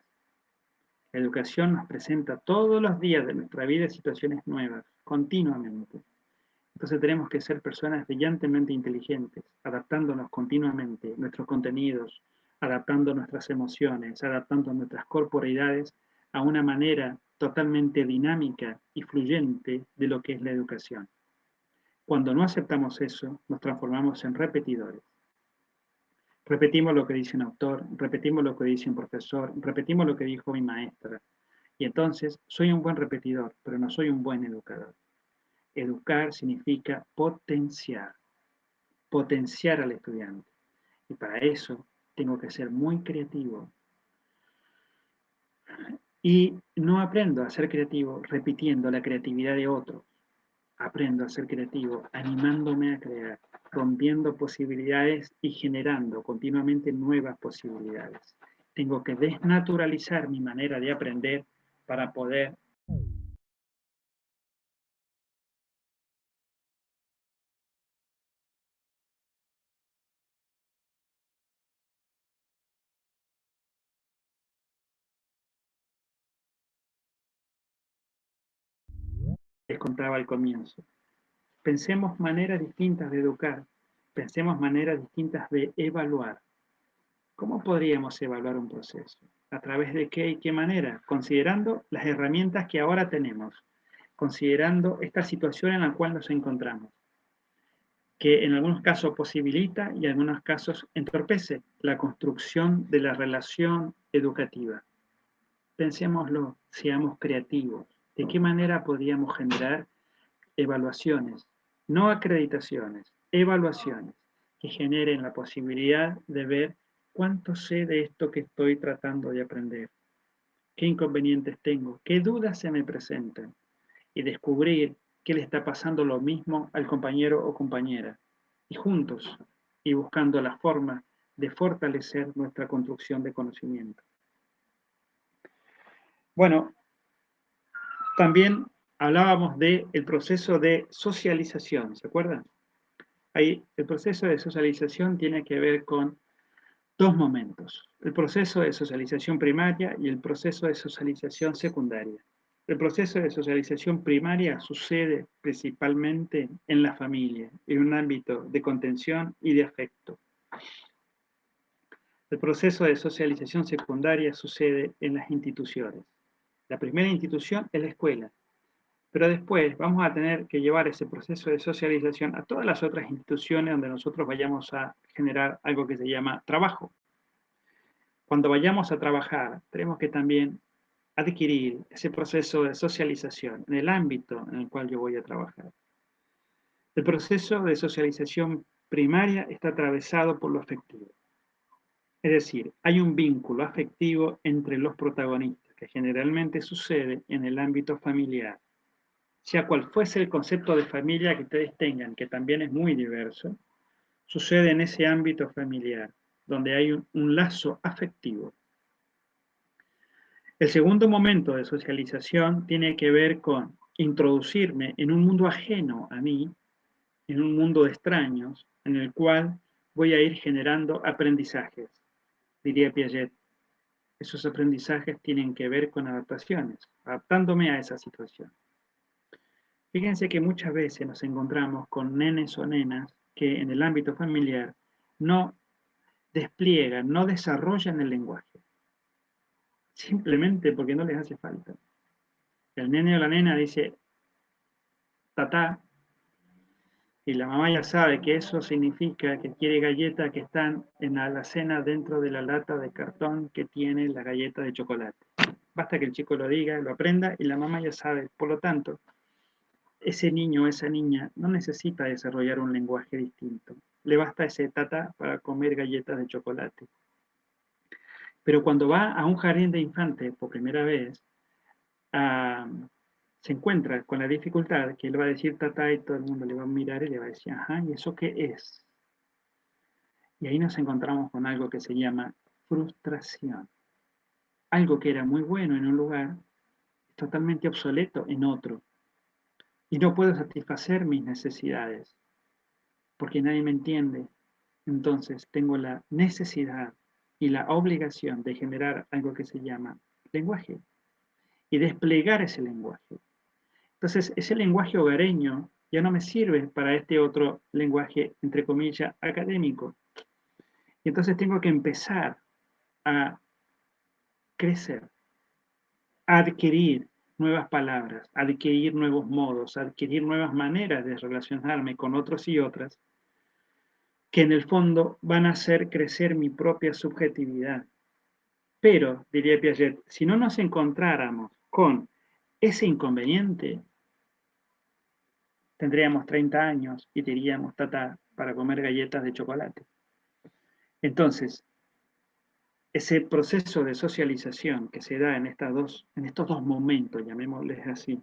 La educación nos presenta todos los días de nuestra vida situaciones nuevas, continuamente. Entonces tenemos que ser personas brillantemente inteligentes, adaptándonos continuamente nuestros contenidos, adaptando nuestras emociones, adaptando nuestras corporeidades a una manera totalmente dinámica y fluyente de lo que es la educación. Cuando no aceptamos eso, nos transformamos en repetidores. Repetimos lo que dice un autor, repetimos lo que dice un profesor, repetimos lo que dijo mi maestra. Y entonces soy un buen repetidor, pero no soy un buen educador. Educar significa potenciar al estudiante. Y para eso tengo que ser muy creativo. Y no aprendo a ser creativo repitiendo la creatividad de otros. Aprendo a ser creativo animándome a crear, rompiendo posibilidades y generando continuamente nuevas posibilidades. Tengo que desnaturalizar mi manera de aprender para poder les contaba al comienzo. Pensemos maneras distintas de educar, pensemos maneras distintas de evaluar. ¿Cómo podríamos evaluar un proceso? ¿A través de qué y qué manera? Considerando las herramientas que ahora tenemos, considerando esta situación en la cual nos encontramos, que en algunos casos posibilita y en algunos casos entorpece la construcción de la relación educativa. Pensémoslo, seamos creativos. ¿De qué manera podríamos generar evaluaciones, no acreditaciones, evaluaciones que generen la posibilidad de ver cuánto sé de esto que estoy tratando de aprender, qué inconvenientes tengo, qué dudas se me presentan y descubrir qué le está pasando lo mismo al compañero o compañera y juntos y buscando la forma de fortalecer nuestra construcción de conocimiento. Bueno, también hablábamos del proceso de socialización, ¿se acuerdan? Ahí el proceso de socialización tiene que ver con dos momentos, el proceso de socialización primaria y el proceso de socialización secundaria. El proceso de socialización primaria sucede principalmente en la familia, en un ámbito de contención y de afecto. El proceso de socialización secundaria sucede en las instituciones. La primera institución es la escuela, pero después vamos a tener que llevar ese proceso de socialización a todas las otras instituciones donde nosotros vayamos a generar algo que se llama trabajo. Cuando vayamos a trabajar, tenemos que también adquirir ese proceso de socialización en el ámbito en el cual yo voy a trabajar. El proceso de socialización primaria está atravesado por lo afectivo. Es decir, hay un vínculo afectivo entre los protagonistas que generalmente sucede en el ámbito familiar. Sea cual fuese el concepto de familia que ustedes tengan, que también es muy diverso, sucede en ese ámbito familiar, donde hay un lazo afectivo. El segundo momento de socialización tiene que ver con introducirme en un mundo ajeno a mí, en un mundo de extraños, en el cual voy a ir generando aprendizajes. Diría Piaget, esos aprendizajes tienen que ver con adaptaciones, adaptándome a esa situación. Fíjense que muchas veces nos encontramos con nenes o nenas que en el ámbito familiar no despliegan, no desarrollan el lenguaje, simplemente porque no les hace falta. El nene o la nena dice tatá, y la mamá ya sabe que eso significa que quiere galletas que están en la alacena dentro de la lata de cartón que tiene la galleta de chocolate. Basta que el chico lo diga, lo aprenda y la mamá ya sabe. Por lo tanto, ese niño o esa niña no necesita desarrollar un lenguaje distinto. Le basta ese tata para comer galletas de chocolate. Pero cuando va a un jardín de infantes por primera vez, a se encuentra con la dificultad que él va a decir tatá y todo el mundo le va a mirar y le va a decir, ajá, ¿y eso qué es? Y ahí nos encontramos con algo que se llama frustración. Algo que era muy bueno en un lugar es totalmente obsoleto en otro. Y no puedo satisfacer mis necesidades porque nadie me entiende. Entonces tengo la necesidad y la obligación de generar algo que se llama lenguaje y desplegar ese lenguaje. Entonces, ese lenguaje hogareño ya no me sirve para este otro lenguaje, entre comillas, académico. Y entonces tengo que empezar a crecer, a adquirir nuevas palabras, a adquirir nuevos modos, a adquirir nuevas maneras de relacionarme con otros y otras, que en el fondo van a hacer crecer mi propia subjetividad. Pero, diría Piaget, si no nos encontráramos con ese inconveniente, tendríamos 30 años y diríamos, tata, para comer galletas de chocolate. Entonces, ese proceso de socialización que se da en estos dos momentos, llamémosles así,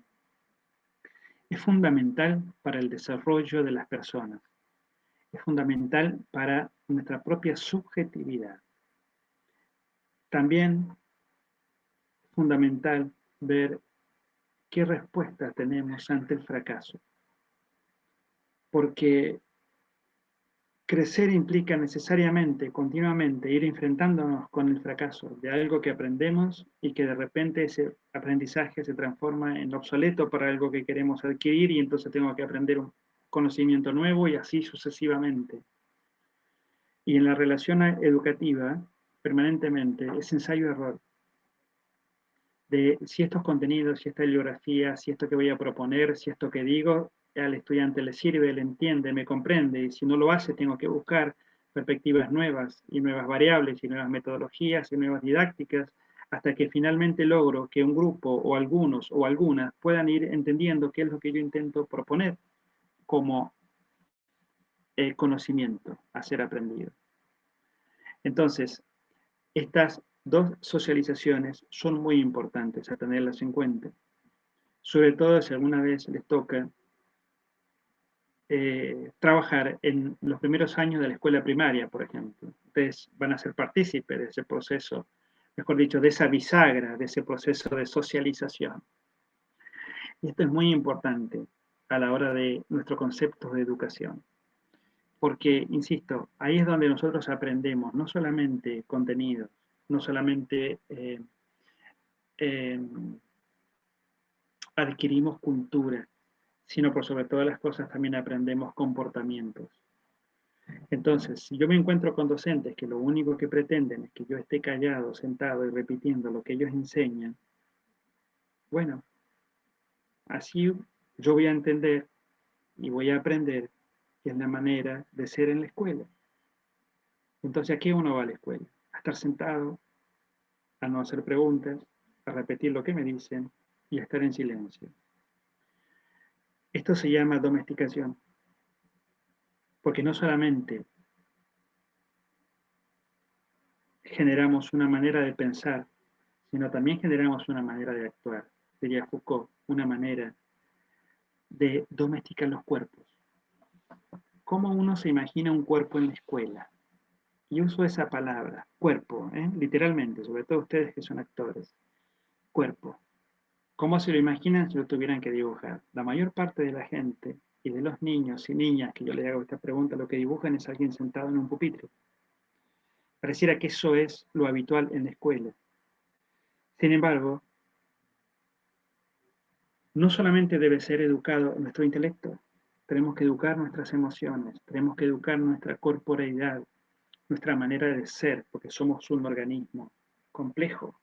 es fundamental para el desarrollo de las personas, es fundamental para nuestra propia subjetividad. También es fundamental ver qué respuesta tenemos ante el fracaso, porque crecer implica necesariamente, continuamente, ir enfrentándonos con el fracaso de algo que aprendemos y que de repente ese aprendizaje se transforma en obsoleto para algo que queremos adquirir y entonces tengo que aprender un conocimiento nuevo y así sucesivamente. Y en la relación educativa, permanentemente, es ensayo-error de si estos contenidos, si esta bibliografía, si esto que voy a proponer, si esto que digo, al estudiante le sirve, le entiende, me comprende, y si no lo hace, tengo que buscar perspectivas nuevas y nuevas variables y nuevas metodologías y nuevas didácticas, hasta que finalmente logro que un grupo o algunos o algunas puedan ir entendiendo qué es lo que yo intento proponer como conocimiento a ser aprendido. Entonces, estas dos socializaciones son muy importantes a tenerlas en cuenta. Sobre todo si alguna vez les toca trabajar en los primeros años de la escuela primaria, por ejemplo. Ustedes van a ser partícipes de ese proceso, mejor dicho, de esa bisagra, de ese proceso de socialización. Y esto es muy importante a la hora de nuestros conceptos de educación, porque, insisto, ahí es donde nosotros aprendemos no solamente contenidos, no solamente eh, adquirimos cultura, sino por sobre todas las cosas también aprendemos comportamientos. Entonces, si yo me encuentro con docentes que lo único que pretenden es que yo esté callado, sentado y repitiendo lo que ellos enseñan, bueno, así yo voy a entender y voy a aprender que es la manera de ser en la escuela. Entonces, ¿a qué uno va a la escuela? A estar sentado, a no hacer preguntas, a repetir lo que me dicen y a estar en silencio. Esto se llama domesticación, porque no solamente generamos una manera de pensar, sino también generamos una manera de actuar. Diría Foucault, una manera de domesticar los cuerpos. ¿Cómo uno se imagina un cuerpo en la escuela? Y uso esa palabra, cuerpo, literalmente, sobre todo ustedes que son actores. Cuerpo. ¿Cómo se lo imaginan si lo tuvieran que dibujar? La mayor parte de la gente y de los niños y niñas que yo les hago esta pregunta, lo que dibujan es alguien sentado en un pupitre. Pareciera que eso es lo habitual en la escuela. Sin embargo, no solamente debe ser educado nuestro intelecto, tenemos que educar nuestras emociones, tenemos que educar nuestra corporeidad, nuestra manera de ser, porque somos un organismo complejo.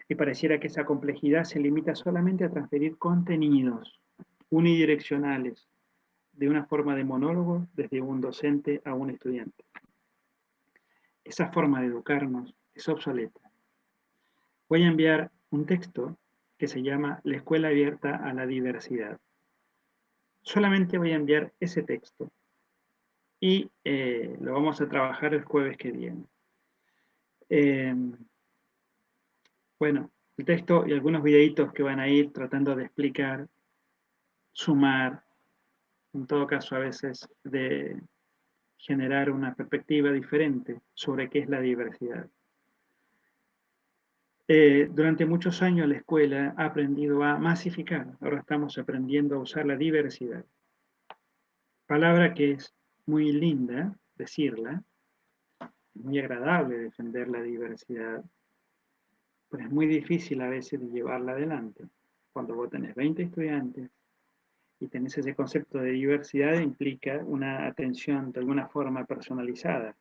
Y pareciera que esa complejidad se limita solamente a transferir contenidos unidireccionales de una forma de monólogo desde un docente a un estudiante. Esa forma de educarnos es obsoleta. Voy a enviar un texto que se llama La escuela abierta a la diversidad. Solamente voy a enviar ese texto y lo vamos a trabajar el jueves que viene. Eh, bueno, El texto y algunos videitos que van a ir tratando de explicar, sumar, en todo caso a veces de generar una perspectiva diferente sobre qué es la diversidad. Durante muchos años la escuela ha aprendido a masificar, ahora estamos aprendiendo a usar la diversidad. Palabra que es muy linda decirla, muy agradable defender la diversidad, pero es muy difícil a veces de llevarla adelante. Cuando vos tenés 20 estudiantes y tenés ese concepto de diversidad, implica una atención de alguna forma personalizada.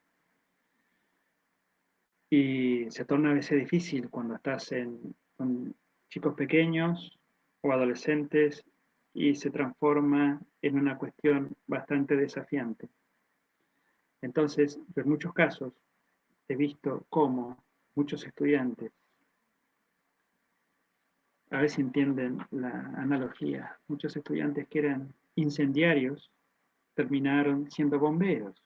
Y se torna a veces difícil cuando estás con chicos pequeños o adolescentes y se transforma en una cuestión bastante desafiante. Entonces, en muchos casos he visto cómo muchos estudiantes, a ver si entienden la analogía, muchos estudiantes que eran incendiarios terminaron siendo bomberos.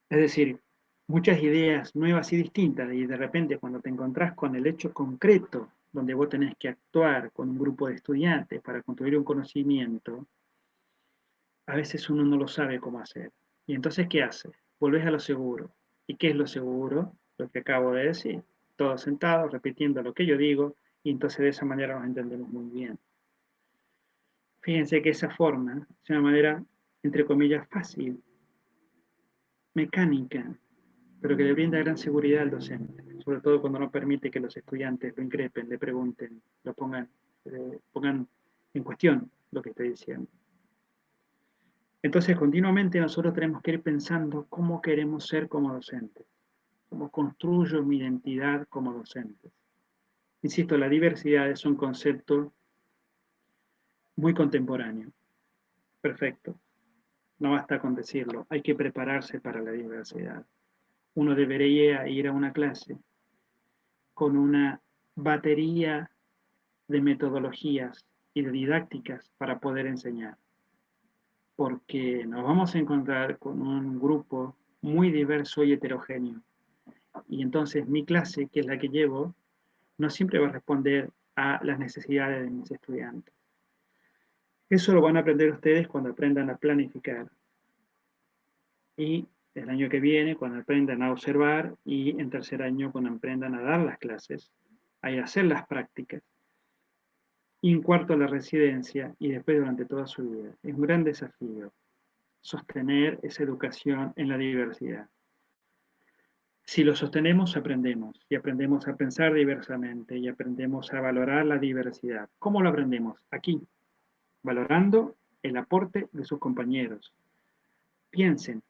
Es decir, muchas ideas nuevas y distintas, y de repente cuando te encontrás con el hecho concreto, donde vos tenés que actuar con un grupo de estudiantes para construir un conocimiento, a veces uno no lo sabe cómo hacer. Y entonces, ¿qué hace? Volvés a lo seguro. ¿Y qué es lo seguro? Lo que acabo de decir. Todos sentados, repitiendo lo que yo digo, y entonces de esa manera nos entendemos muy bien. Fíjense que esa forma es una manera, entre comillas, fácil, mecánica, pero que le brinda gran seguridad al docente, sobre todo cuando no permite que los estudiantes lo increpen, le pregunten, lo pongan en cuestión lo que estoy diciendo. Entonces, continuamente nosotros tenemos que ir pensando cómo queremos ser como docentes, cómo construyo mi identidad como docente. Insisto, la diversidad es un concepto muy contemporáneo. Perfecto. No basta con decirlo, hay que prepararse para la diversidad. Uno debería ir a una clase con una batería de metodologías y de didácticas para poder enseñar, porque nos vamos a encontrar con un grupo muy diverso y heterogéneo. Y entonces mi clase, que es la que llevo, no siempre va a responder a las necesidades de mis estudiantes. Eso lo van a aprender ustedes cuando aprendan a planificar. Y el año que viene, cuando aprendan a observar, y en tercer año, cuando aprendan a dar las clases, a hacer las prácticas. Y en cuarto, la residencia, y después durante toda su vida. Es un gran desafío sostener esa educación en la diversidad. Si lo sostenemos, aprendemos, y aprendemos a pensar diversamente, y aprendemos a valorar la diversidad. ¿Cómo lo aprendemos? Aquí, valorando el aporte de sus compañeros. Piensen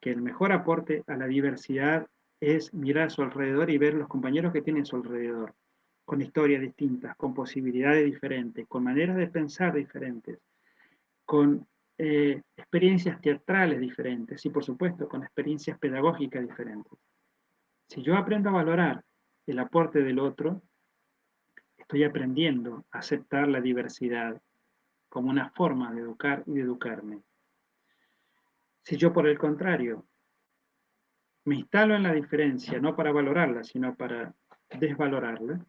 que el mejor aporte a la diversidad es mirar a su alrededor y ver los compañeros que tienen a su alrededor, con historias distintas, con posibilidades diferentes, con maneras de pensar diferentes, con experiencias teatrales diferentes y por supuesto con experiencias pedagógicas diferentes. Si yo aprendo a valorar el aporte del otro, estoy aprendiendo a aceptar la diversidad como una forma de educar y de educarme. Si yo por el contrario me instalo en la diferencia, no para valorarla, sino para desvalorarla,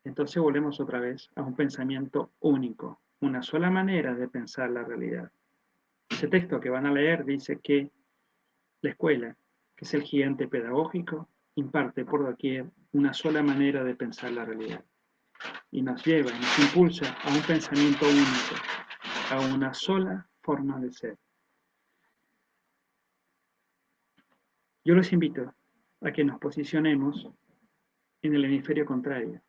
entonces volvemos otra vez a un pensamiento único, una sola manera de pensar la realidad. Ese texto que van a leer dice que la escuela, que es el gigante pedagógico, imparte por doquier una sola manera de pensar la realidad y nos lleva y nos impulsa a un pensamiento único, a una sola forma de ser. Yo los invito a que nos posicionemos en el hemisferio contrario,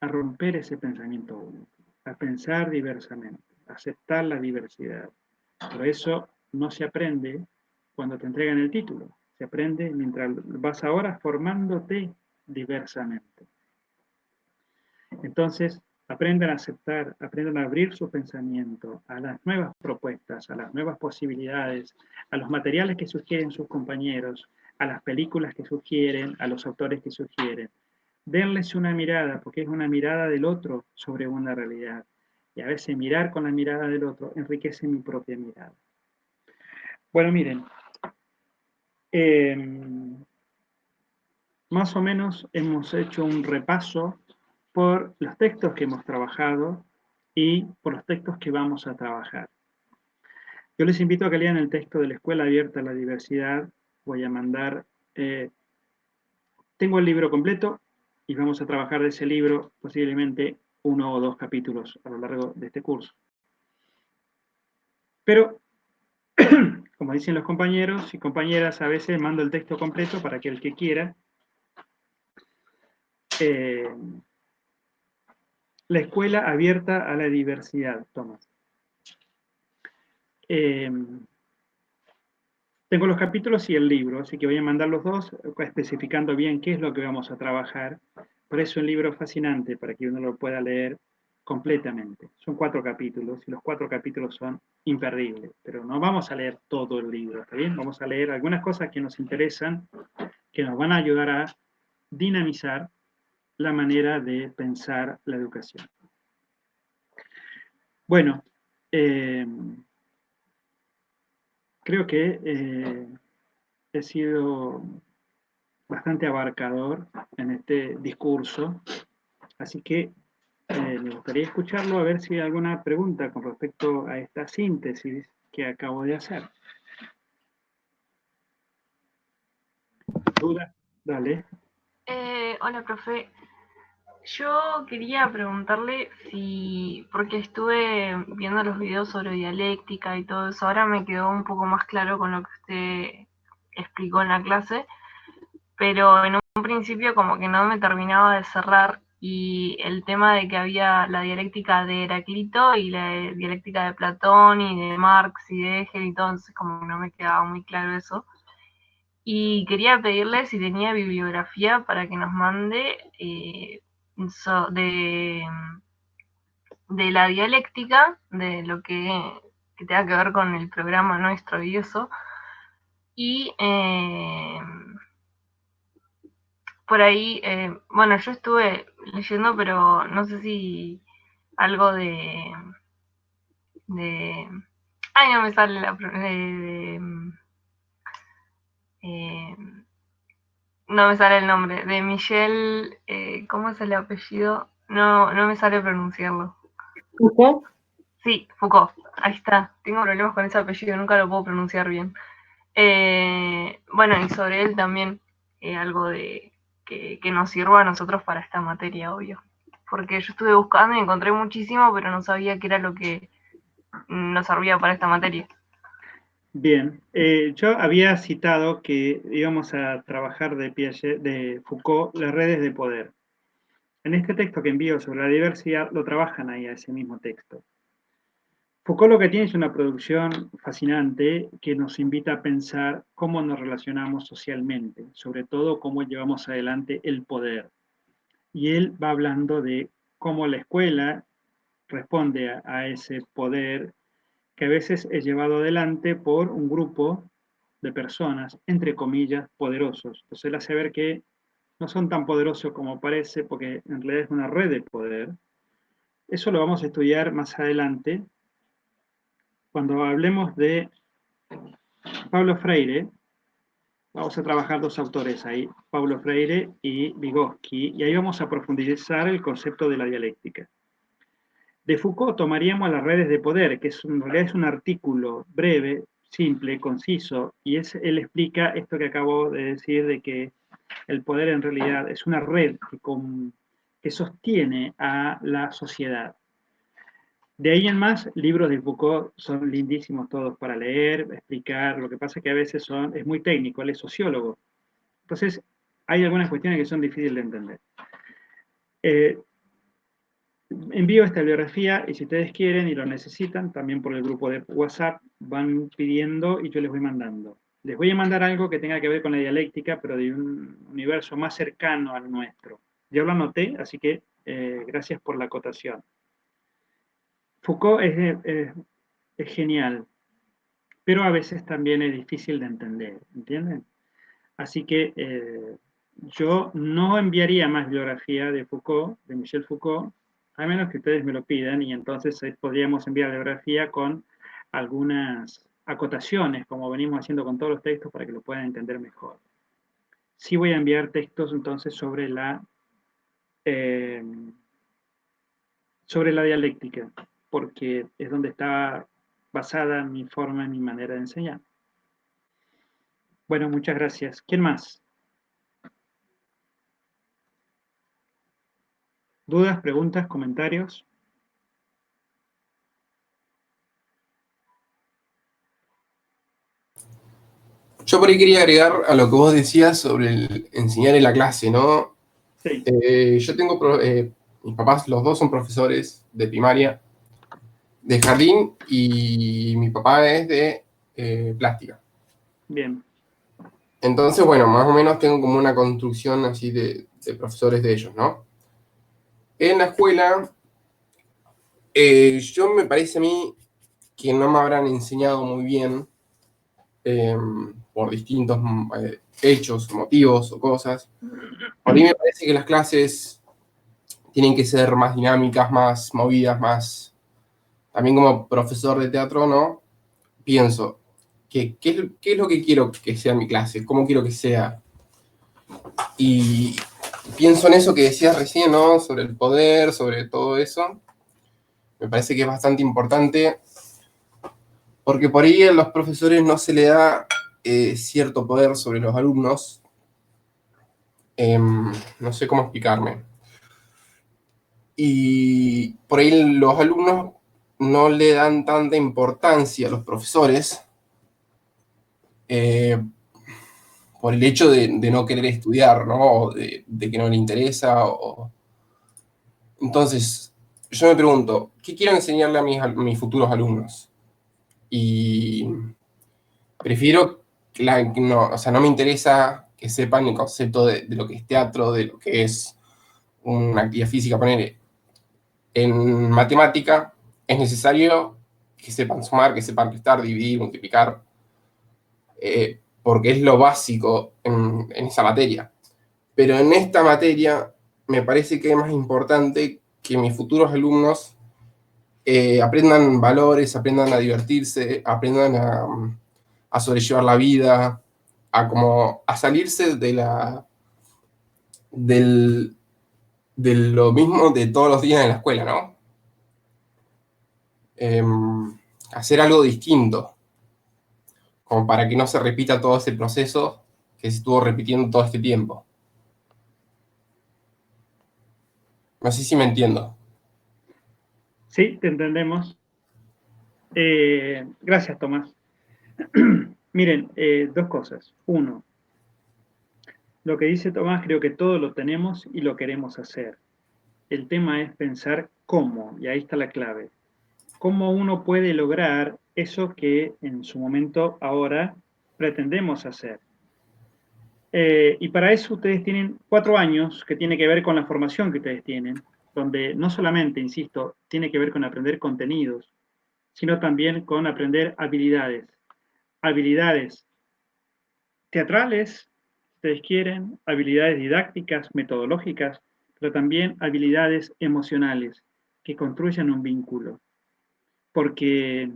a romper ese pensamiento único, a pensar diversamente, a aceptar la diversidad. Pero eso no se aprende cuando te entregan el título, se aprende mientras vas ahora formándote diversamente. Entonces, aprendan a aceptar, aprendan a abrir su pensamiento a las nuevas propuestas, a las nuevas posibilidades, a los materiales que sugieren sus compañeros, a las películas que sugieren, a los autores que sugieren. Denles una mirada, porque es una mirada del otro sobre una realidad. Y a veces mirar con la mirada del otro enriquece mi propia mirada. Bueno, miren, más o menos hemos hecho un repaso por los textos que hemos trabajado y por los textos que vamos a trabajar. Yo les invito a que lean el texto de la Escuela Abierta a la Diversidad. Voy a mandar, tengo el libro completo y vamos a trabajar de ese libro posiblemente 1 o 2 capítulos a lo largo de este curso. Pero, como dicen los compañeros y compañeras, a veces mando el texto completo para que el que quiera la Escuela Abierta a la Diversidad, Tomás. Tengo los capítulos y el libro, así que voy a mandar los dos, especificando bien qué es lo que vamos a trabajar. Por eso un libro fascinante, para que uno lo pueda leer completamente. Son 4 capítulos, y los 4 capítulos son imperdibles, pero no vamos a leer todo el libro, ¿está bien? Vamos a leer algunas cosas que nos interesan, que nos van a ayudar a dinamizar la manera de pensar la educación. Bueno, creo que he sido bastante abarcador en este discurso, así que me gustaría escucharlo a ver si hay alguna pregunta con respecto a esta síntesis que acabo de hacer. ¿Duda? Dale. Hola, profe. Yo quería preguntarle si, porque estuve viendo los videos sobre dialéctica y todo eso, ahora me quedó un poco más claro con lo que usted explicó en la clase, pero en un principio como que no me terminaba de cerrar y el tema de que había la dialéctica de Heráclito y la dialéctica de Platón y de Marx y de Hegel y todo, entonces como que no me quedaba muy claro eso. Y quería pedirle si tenía bibliografía para que nos mande de la dialéctica, de lo que tenga que ver con el programa nuestro y eso. Y por ahí, bueno, yo estuve leyendo, pero no sé si algo de ay, no me sale la... eh, no me sale el nombre, de Michel, ¿cómo es el apellido? No, no me sale pronunciarlo. ¿Foucault? Sí, Foucault, ahí está. Tengo problemas con ese apellido, nunca lo puedo pronunciar bien. Bueno, y sobre él también algo de que nos sirva a nosotros para esta materia, obvio. Porque yo estuve buscando y encontré muchísimo, pero no sabía qué era lo que nos servía para esta materia. Bien, yo había citado que íbamos a trabajar de Foucault las redes de poder. En este texto que envío sobre la diversidad lo trabajan ahí a ese mismo texto. Foucault lo que tiene es una producción fascinante que nos invita a pensar cómo nos relacionamos socialmente, sobre todo cómo llevamos adelante el poder. Y él va hablando de cómo la escuela responde a ese poder que a veces es llevado adelante por un grupo de personas, entre comillas, poderosos. Entonces él hace ver que no son tan poderosos como parece, porque en realidad es una red de poder. Eso lo vamos a estudiar más adelante, cuando hablemos de Pablo Freire. Vamos a trabajar 2 autores ahí, Pablo Freire y Vygotsky, y ahí vamos a profundizar el concepto de la dialéctica. De Foucault tomaríamos las redes de poder, que en realidad es un artículo breve, simple, conciso, y él explica esto que acabo de decir, de que el poder en realidad es una red que sostiene a la sociedad. De ahí en más, libros de Foucault son lindísimos todos para leer, explicar. Lo que pasa es que a veces es muy técnico, él es sociólogo. Entonces, hay algunas cuestiones que son difíciles de entender. Envío esta bibliografía y si ustedes quieren y lo necesitan, también por el grupo de WhatsApp van pidiendo y yo les voy mandando. Les voy a mandar algo que tenga que ver con la dialéctica, pero de un universo más cercano al nuestro. Ya lo anoté, así que gracias por la acotación. Foucault es genial, pero a veces también es difícil de entender, ¿entienden? Así que yo no enviaría más bibliografía de Foucault, de Michel Foucault, a menos que ustedes me lo pidan, y entonces podríamos enviar la bibliografía con algunas acotaciones, como venimos haciendo con todos los textos, para que lo puedan entender mejor. Sí voy a enviar textos entonces eh, sobre la dialéctica, porque es donde está basada mi forma, mi manera de enseñar. Bueno, muchas gracias. ¿Quién más? ¿Dudas, preguntas, comentarios? Yo por ahí quería agregar a lo que vos decías sobre el enseñar en la clase, ¿no? Sí, Yo tengo, mis papás, los dos son profesores de primaria, de jardín, y mi papá es de plástica. bien. Entonces, bueno, más o menos tengo como una construcción así de profesores de ellos, ¿no? En la escuela, yo me parece a mí que no me habrán enseñado muy bien eh, por distintos hechos, motivos o cosas. Por ahí me parece que las clases tienen que ser más dinámicas, más movidas, más... También como profesor de teatro, ¿no? Pienso, ¿qué es lo que quiero que sea mi clase? ¿Cómo quiero que sea? Y pienso en eso que decías recién, ¿no? Sobre el poder, sobre todo eso. Me parece que es bastante importante porque por ahí a los profesores no se le da cierto poder sobre los alumnos. No sé cómo explicarme. Y por ahí los alumnos no le dan tanta importancia a los profesores eh, por el hecho de no querer estudiar, ¿no? O de que no le interesa. Entonces, yo me pregunto, ¿qué quiero enseñarle a mis futuros alumnos? Y prefiero no, o sea, no me interesa que sepan el concepto de lo que es teatro, de lo que es una actividad física. Poner en matemática es necesario que sepan sumar, que sepan restar, dividir, multiplicar, porque es lo básico en esa materia. Pero en esta materia me parece que es más importante que mis futuros alumnos aprendan valores, aprendan a divertirse, aprendan a sobrellevar la vida, a salirse del, de lo mismo de todos los días en la escuela, ¿no? Hacer algo distinto, como para que no se repita todo ese proceso que se estuvo repitiendo todo este tiempo. No sé si me entiendo. Sí, te entendemos. Gracias, Tomás. Miren, dos cosas. Uno, lo que dice Tomás, creo que todo lo tenemos y lo queremos hacer. El tema es pensar cómo, y ahí está la clave. Cómo uno puede lograr eso que en su momento ahora pretendemos hacer. Y para eso ustedes tienen 4 años que tiene que ver con la formación que ustedes tienen, donde no solamente, insisto, tiene que ver con aprender contenidos, sino también con aprender habilidades. Habilidades teatrales, si ustedes quieren, habilidades didácticas, metodológicas, pero también habilidades emocionales que construyan un vínculo. Porque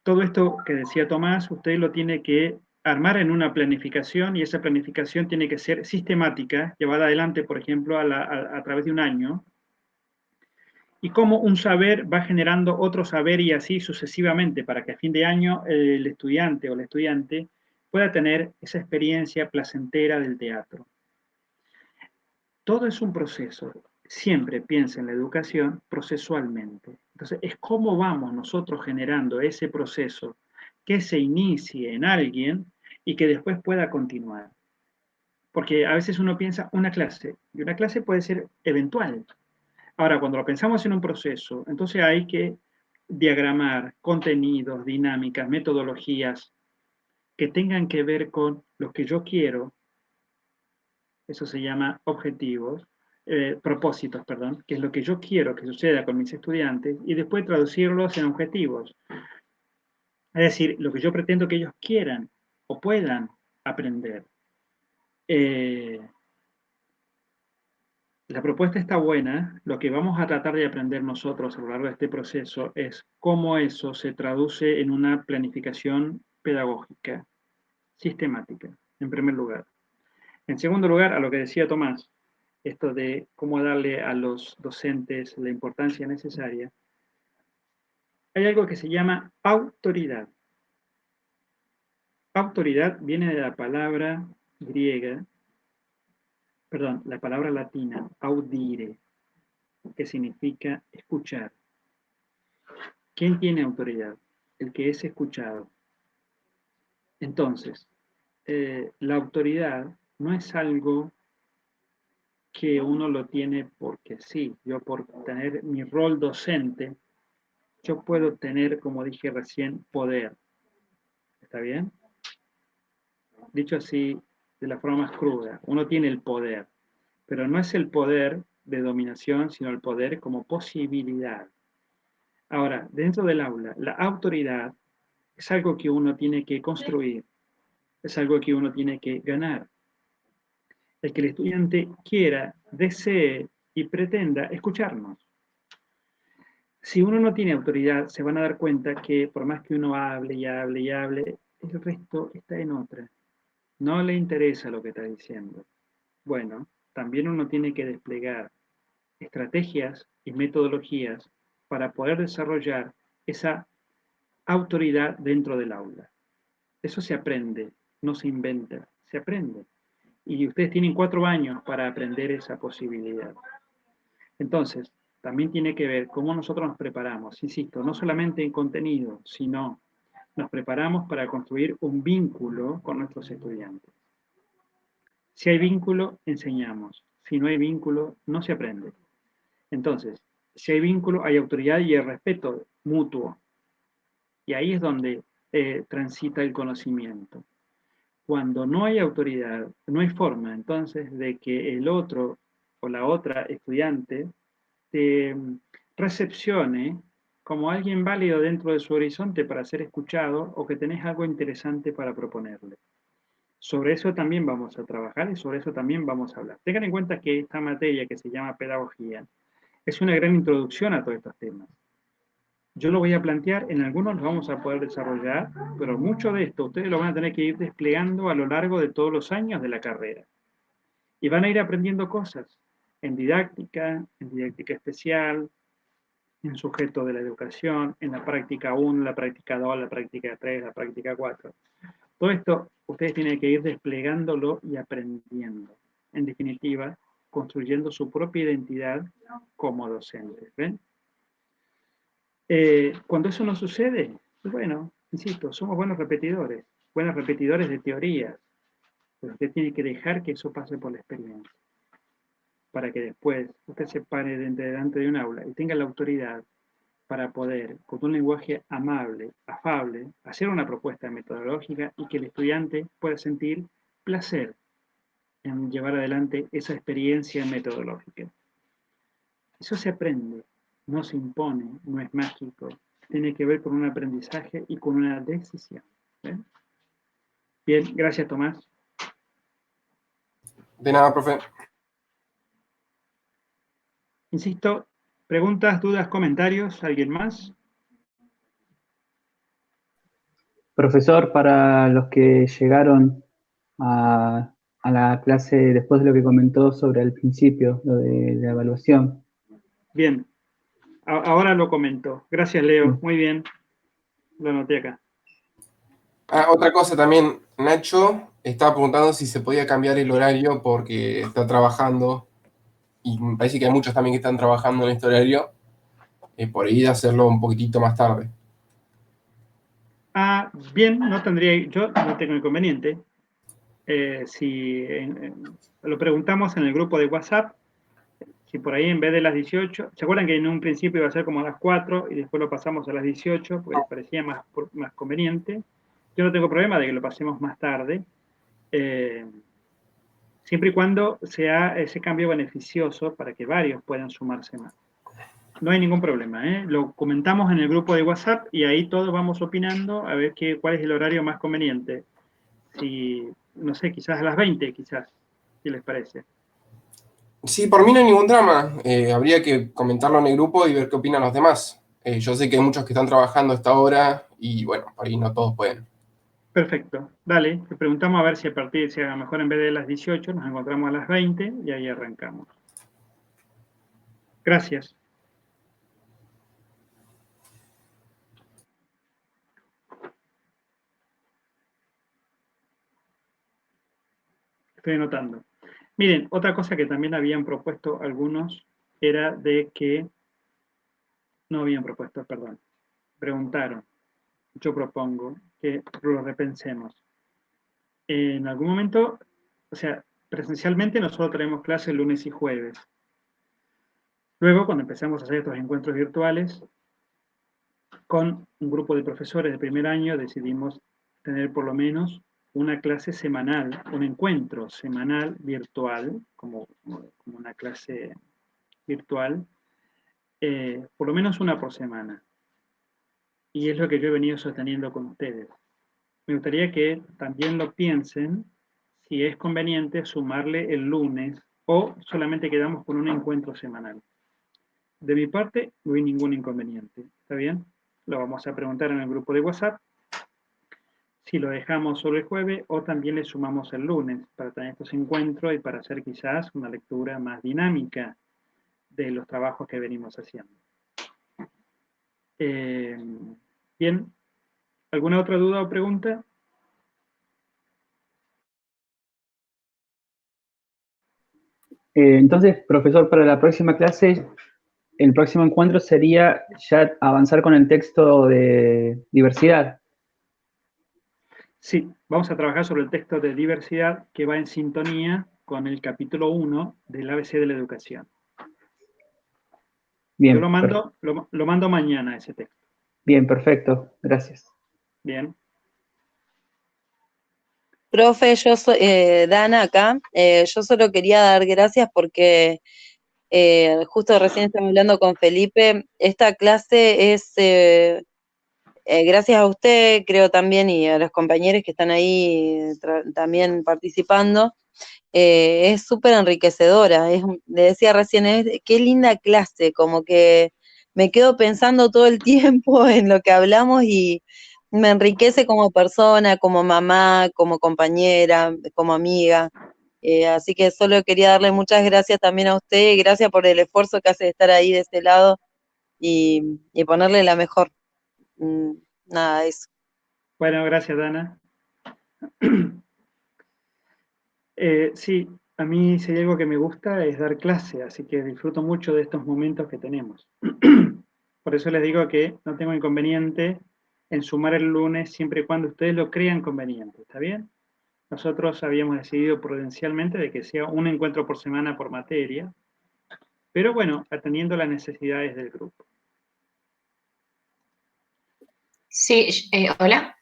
todo esto que decía Tomás, usted lo tiene que armar en una planificación y esa planificación tiene que ser sistemática, llevada adelante, por ejemplo, a través de un año, y cómo un saber va generando otro saber y así sucesivamente, para que a fin de año el estudiante o la estudiante pueda tener esa experiencia placentera del teatro. Todo es un proceso. Siempre piensa en la educación procesualmente. Entonces, es cómo vamos nosotros generando ese proceso que se inicie en alguien y que después pueda continuar. Porque a veces uno piensa una clase, y una clase puede ser eventual. Ahora, cuando lo pensamos en un proceso, entonces hay que diagramar contenidos, dinámicas, metodologías que tengan que ver con lo que yo quiero, eso se llama objetivos, propósitos, perdón, que es lo que yo quiero que suceda con mis estudiantes, y después traducirlos en objetivos. Es decir, lo que yo pretendo que ellos quieran o puedan aprender. Eh, la propuesta está buena, lo que vamos a tratar de aprender nosotros a lo largo de este proceso es cómo eso se traduce en una planificación pedagógica, sistemática, en primer lugar. En segundo lugar, a lo que decía Tomás, esto de cómo darle a los docentes la importancia necesaria, hay algo que se llama autoridad. Autoridad viene de la palabra griega, perdón, la palabra latina, audire, que significa escuchar. ¿Quién tiene autoridad? El que es escuchado. Entonces, la autoridad no es algo que uno lo tiene porque sí. Yo por tener mi rol docente, yo puedo tener, como dije recién, poder. ¿Está bien? Dicho así, de la forma más cruda, uno tiene el poder, pero no es el poder de dominación, sino el poder como posibilidad. Ahora, dentro del aula, la autoridad es algo que uno tiene que construir, es algo que uno tiene que ganar. El que el estudiante quiera, desee y pretenda escucharnos. Si uno no tiene autoridad, se van a dar cuenta que por más que uno hable y hable y hable, el resto está en otra. No le interesa lo que está diciendo. Bueno, también uno tiene que desplegar estrategias y metodologías para poder desarrollar esa autoridad dentro del aula. Eso se aprende, no se inventa, se aprende. Y ustedes tienen 4 años para aprender esa posibilidad. Entonces, también tiene que ver cómo nosotros nos preparamos, insisto, no solamente en contenido, sino nos preparamos para construir un vínculo con nuestros estudiantes. Si hay vínculo, enseñamos. Si no hay vínculo, no se aprende. Entonces, si hay vínculo, hay autoridad y hay respeto mutuo. Y ahí es donde transita el conocimiento. Cuando no hay autoridad, no hay forma entonces de que el otro o la otra estudiante te recepcione como alguien válido dentro de su horizonte para ser escuchado o que tenés algo interesante para proponerle. Sobre eso también vamos a trabajar y sobre eso también vamos a hablar. Tengan en cuenta que esta materia que se llama pedagogía es una gran introducción a todos estos temas. Yo lo voy a plantear, en algunos los vamos a poder desarrollar, pero mucho de esto ustedes lo van a tener que ir desplegando a lo largo de todos los años de la carrera. Y van a ir aprendiendo cosas en didáctica especial, en sujeto de la educación, en la práctica 1, la práctica 2, la práctica 3, la práctica 4. Todo esto ustedes tienen que ir desplegándolo y aprendiendo. En definitiva, construyendo su propia identidad como docentes. ¿Ven? Cuando eso no sucede, bueno, insisto, somos buenos repetidores de teorías, pero usted tiene que dejar que eso pase por la experiencia, para que después usted se pare delante de un aula y tenga la autoridad para poder, con un lenguaje amable, afable, hacer una propuesta metodológica y que el estudiante pueda sentir placer en llevar adelante esa experiencia metodológica. Eso se aprende, no se impone, no es mágico, tiene que ver con un aprendizaje y con una decisión. ¿Ven? Bien, gracias Tomás. De nada, profe. Insisto, preguntas, dudas, comentarios, ¿alguien más? Profesor, para los que llegaron a la clase después de lo que comentó sobre el principio, lo de la evaluación. Bien, ahora lo comento. Gracias, Leo. Muy bien. Lo anoté acá. Otra cosa también, Nacho estaba preguntando si se podía cambiar el horario porque está trabajando y me parece que hay muchos también que están trabajando en este horario, por ahí de hacerlo un poquitito más tarde. Bien, yo no tengo inconveniente. Si lo preguntamos en el grupo de WhatsApp, si por ahí en vez de las 18, ¿se acuerdan que en un principio iba a ser como a las 4 y después lo pasamos a las 18 porque les parecía más conveniente? Yo no tengo problema de que lo pasemos más tarde, siempre y cuando sea ese cambio beneficioso para que varios puedan sumarse más. No hay ningún problema, ¿eh? Lo comentamos en el grupo de WhatsApp y ahí todos vamos opinando a ver cuál es el horario más conveniente. Si, no sé, quizás a las 20, quizás, ¿qué les parece? Sí, por mí no hay ningún drama. Habría que comentarlo en el grupo y ver qué opinan los demás. Yo sé que hay muchos que están trabajando a esta hora y bueno, por ahí no todos pueden. Perfecto. Dale, te preguntamos a ver si si a lo mejor en vez de las 18 nos encontramos a las 20 y ahí arrancamos. Gracias. Estoy anotando. Miren, otra cosa que también habían propuesto algunos era de que, no habían propuesto, perdón, preguntaron, yo propongo que lo repensemos. En algún momento, o sea, presencialmente nosotros tenemos clases lunes y jueves. Luego, cuando empezamos a hacer estos encuentros virtuales, con un grupo de profesores de primer año decidimos tener por lo menos una clase semanal, un encuentro semanal virtual, como una clase virtual, por lo menos una por semana. Y es lo que yo he venido sosteniendo con ustedes. Me gustaría que también lo piensen si es conveniente sumarle el lunes o solamente quedamos con un encuentro semanal. De mi parte, no hay ningún inconveniente. ¿Está bien? Lo vamos a preguntar en el grupo de WhatsApp si lo dejamos solo el jueves o también le sumamos el lunes para tener estos encuentros y para hacer quizás una lectura más dinámica de los trabajos que venimos haciendo. Bien, ¿alguna otra duda o pregunta? Entonces, profesor, para la próxima clase, el próximo encuentro sería ya avanzar con el texto de diversidad. Sí, vamos a trabajar sobre el texto de diversidad que va en sintonía con el capítulo 1 del ABC de la educación. Bien, yo lo mando mañana ese texto. Bien, perfecto. Gracias. Bien. Profe, yo soy Dana acá. Yo solo quería dar gracias porque justo recién estaba hablando con Felipe. Esta clase es gracias a usted, creo también, y a los compañeros que están ahí también participando. Es súper enriquecedora. Le decía recién, qué linda clase, como que me quedo pensando todo el tiempo en lo que hablamos y me enriquece como persona, como mamá, como compañera, como amiga. Así que solo quería darle muchas gracias también a usted y gracias por el esfuerzo que hace de estar ahí de este lado y ponerle la mejor. Nada, eso. Bueno, gracias, Dana. Sí, a mí si hay algo que me gusta es dar clase, así que disfruto mucho de estos momentos que tenemos. Por eso les digo que no tengo inconveniente en sumar el lunes siempre y cuando ustedes lo crean conveniente, ¿está bien? Nosotros habíamos decidido prudencialmente de que sea un encuentro por semana por materia, pero bueno, atendiendo las necesidades del grupo. Sí, hola.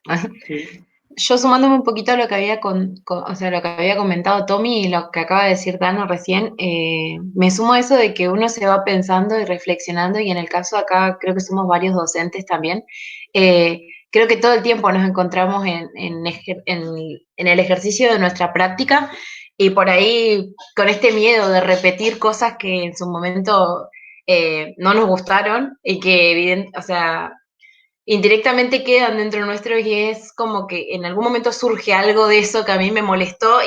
Sí. Yo sumándome un poquito a lo que había o sea, lo que había comentado Tommy y lo que acaba de decir Dana recién, me sumo a eso de que uno se va pensando y reflexionando, y en el caso acá creo que somos varios docentes también. Creo que todo el tiempo nos encontramos en el ejercicio de nuestra práctica y por ahí con este miedo de repetir cosas que en su momento no nos gustaron y que o sea, indirectamente quedan dentro nuestro, y es como que en algún momento surge algo de eso que a mí me molestó,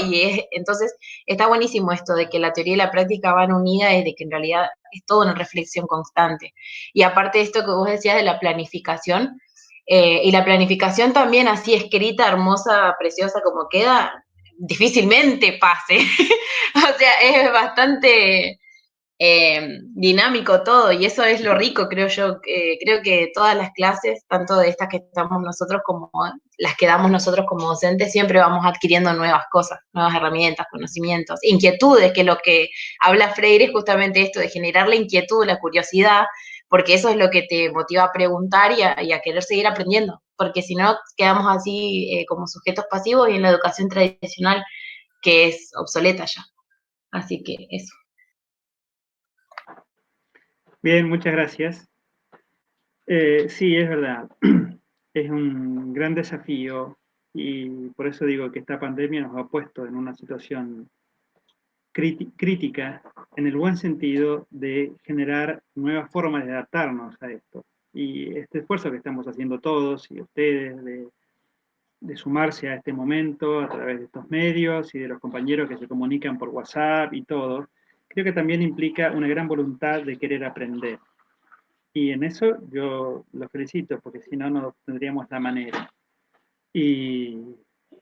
entonces está buenísimo esto de que la teoría y la práctica van unidas y de que en realidad es toda una reflexión constante. Y aparte de esto que vos decías de la planificación, y la planificación también así escrita, hermosa, preciosa como queda, difícilmente pase. O sea, es bastante dinámico todo, y eso es lo rico, creo yo. Creo que todas las clases, tanto de estas que estamos nosotros como las que damos nosotros como docentes, siempre vamos adquiriendo nuevas cosas, nuevas herramientas, conocimientos, inquietudes, que lo que habla Freire es justamente esto, de generar la inquietud, la curiosidad, porque eso es lo que te motiva a preguntar y a querer seguir aprendiendo, porque si no quedamos así como sujetos pasivos y en la educación tradicional que es obsoleta ya. Así que eso. Bien, muchas gracias. Sí, es verdad. Es un gran desafío y por eso digo que esta pandemia nos ha puesto en una situación crítica en el buen sentido de generar nuevas formas de adaptarnos a esto. Y este esfuerzo que estamos haciendo todos y ustedes de sumarse a este momento a través de estos medios y de los compañeros que se comunican por WhatsApp y todo, creo que también implica una gran voluntad de querer aprender. Y en eso yo los felicito, porque si no, no tendríamos la manera. Y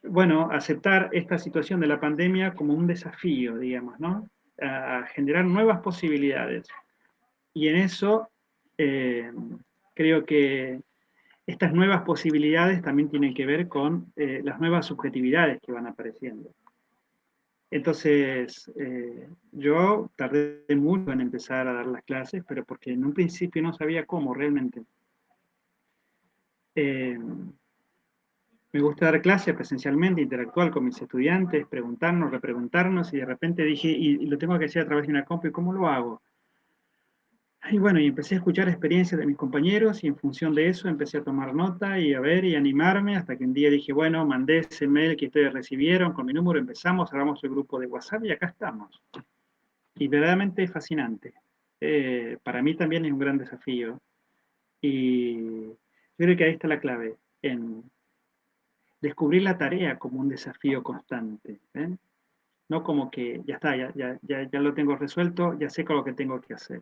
bueno, aceptar esta situación de la pandemia como un desafío, digamos, ¿no? A generar nuevas posibilidades. Y en eso creo que estas nuevas posibilidades también tienen que ver con las nuevas subjetividades que van apareciendo. Entonces, yo tardé mucho en empezar a dar las clases, pero porque en un principio no sabía cómo realmente. Me gusta dar clases presencialmente, interactuar con mis estudiantes, preguntarnos, repreguntarnos, y de repente dije, y lo tengo que hacer a través de una compu, ¿y cómo lo hago? Y bueno, y empecé a escuchar experiencias de mis compañeros, y en función de eso empecé a tomar nota y a ver y animarme, hasta que un día dije, bueno, mandé ese mail que ustedes recibieron con mi número, empezamos, armamos el grupo de WhatsApp y acá estamos. Y verdaderamente es fascinante. Para mí también es un gran desafío. Y yo creo que ahí está la clave, en descubrir la tarea como un desafío constante. No como que ya está, ya lo tengo resuelto, ya sé con lo que tengo que hacer,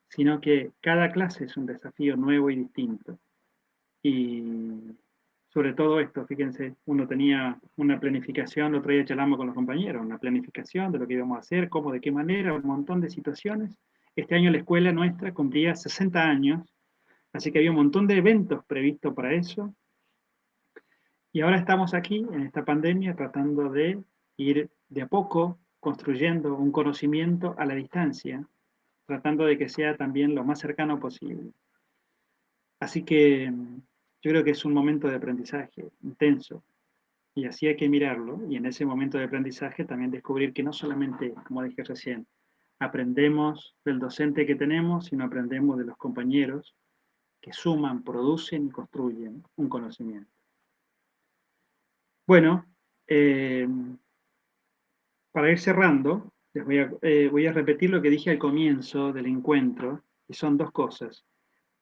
sino que cada clase es un desafío nuevo y distinto. Y sobre todo esto, fíjense, uno tenía una planificación, el otro día charlamos con los compañeros, una planificación de lo que íbamos a hacer, cómo, de qué manera, un montón de situaciones. Este año la escuela nuestra cumplía 60 años, así que había un montón de eventos previstos para eso. Y ahora estamos aquí, en esta pandemia, tratando de ir de a poco construyendo un conocimiento a la distancia, tratando de que sea también lo más cercano posible. Así que yo creo que es un momento de aprendizaje intenso, y así hay que mirarlo, y en ese momento de aprendizaje también descubrir que no solamente, como dije recién, aprendemos del docente que tenemos, sino aprendemos de los compañeros que suman, producen y construyen un conocimiento. Bueno, para ir cerrando, voy a repetir lo que dije al comienzo del encuentro, y son dos cosas.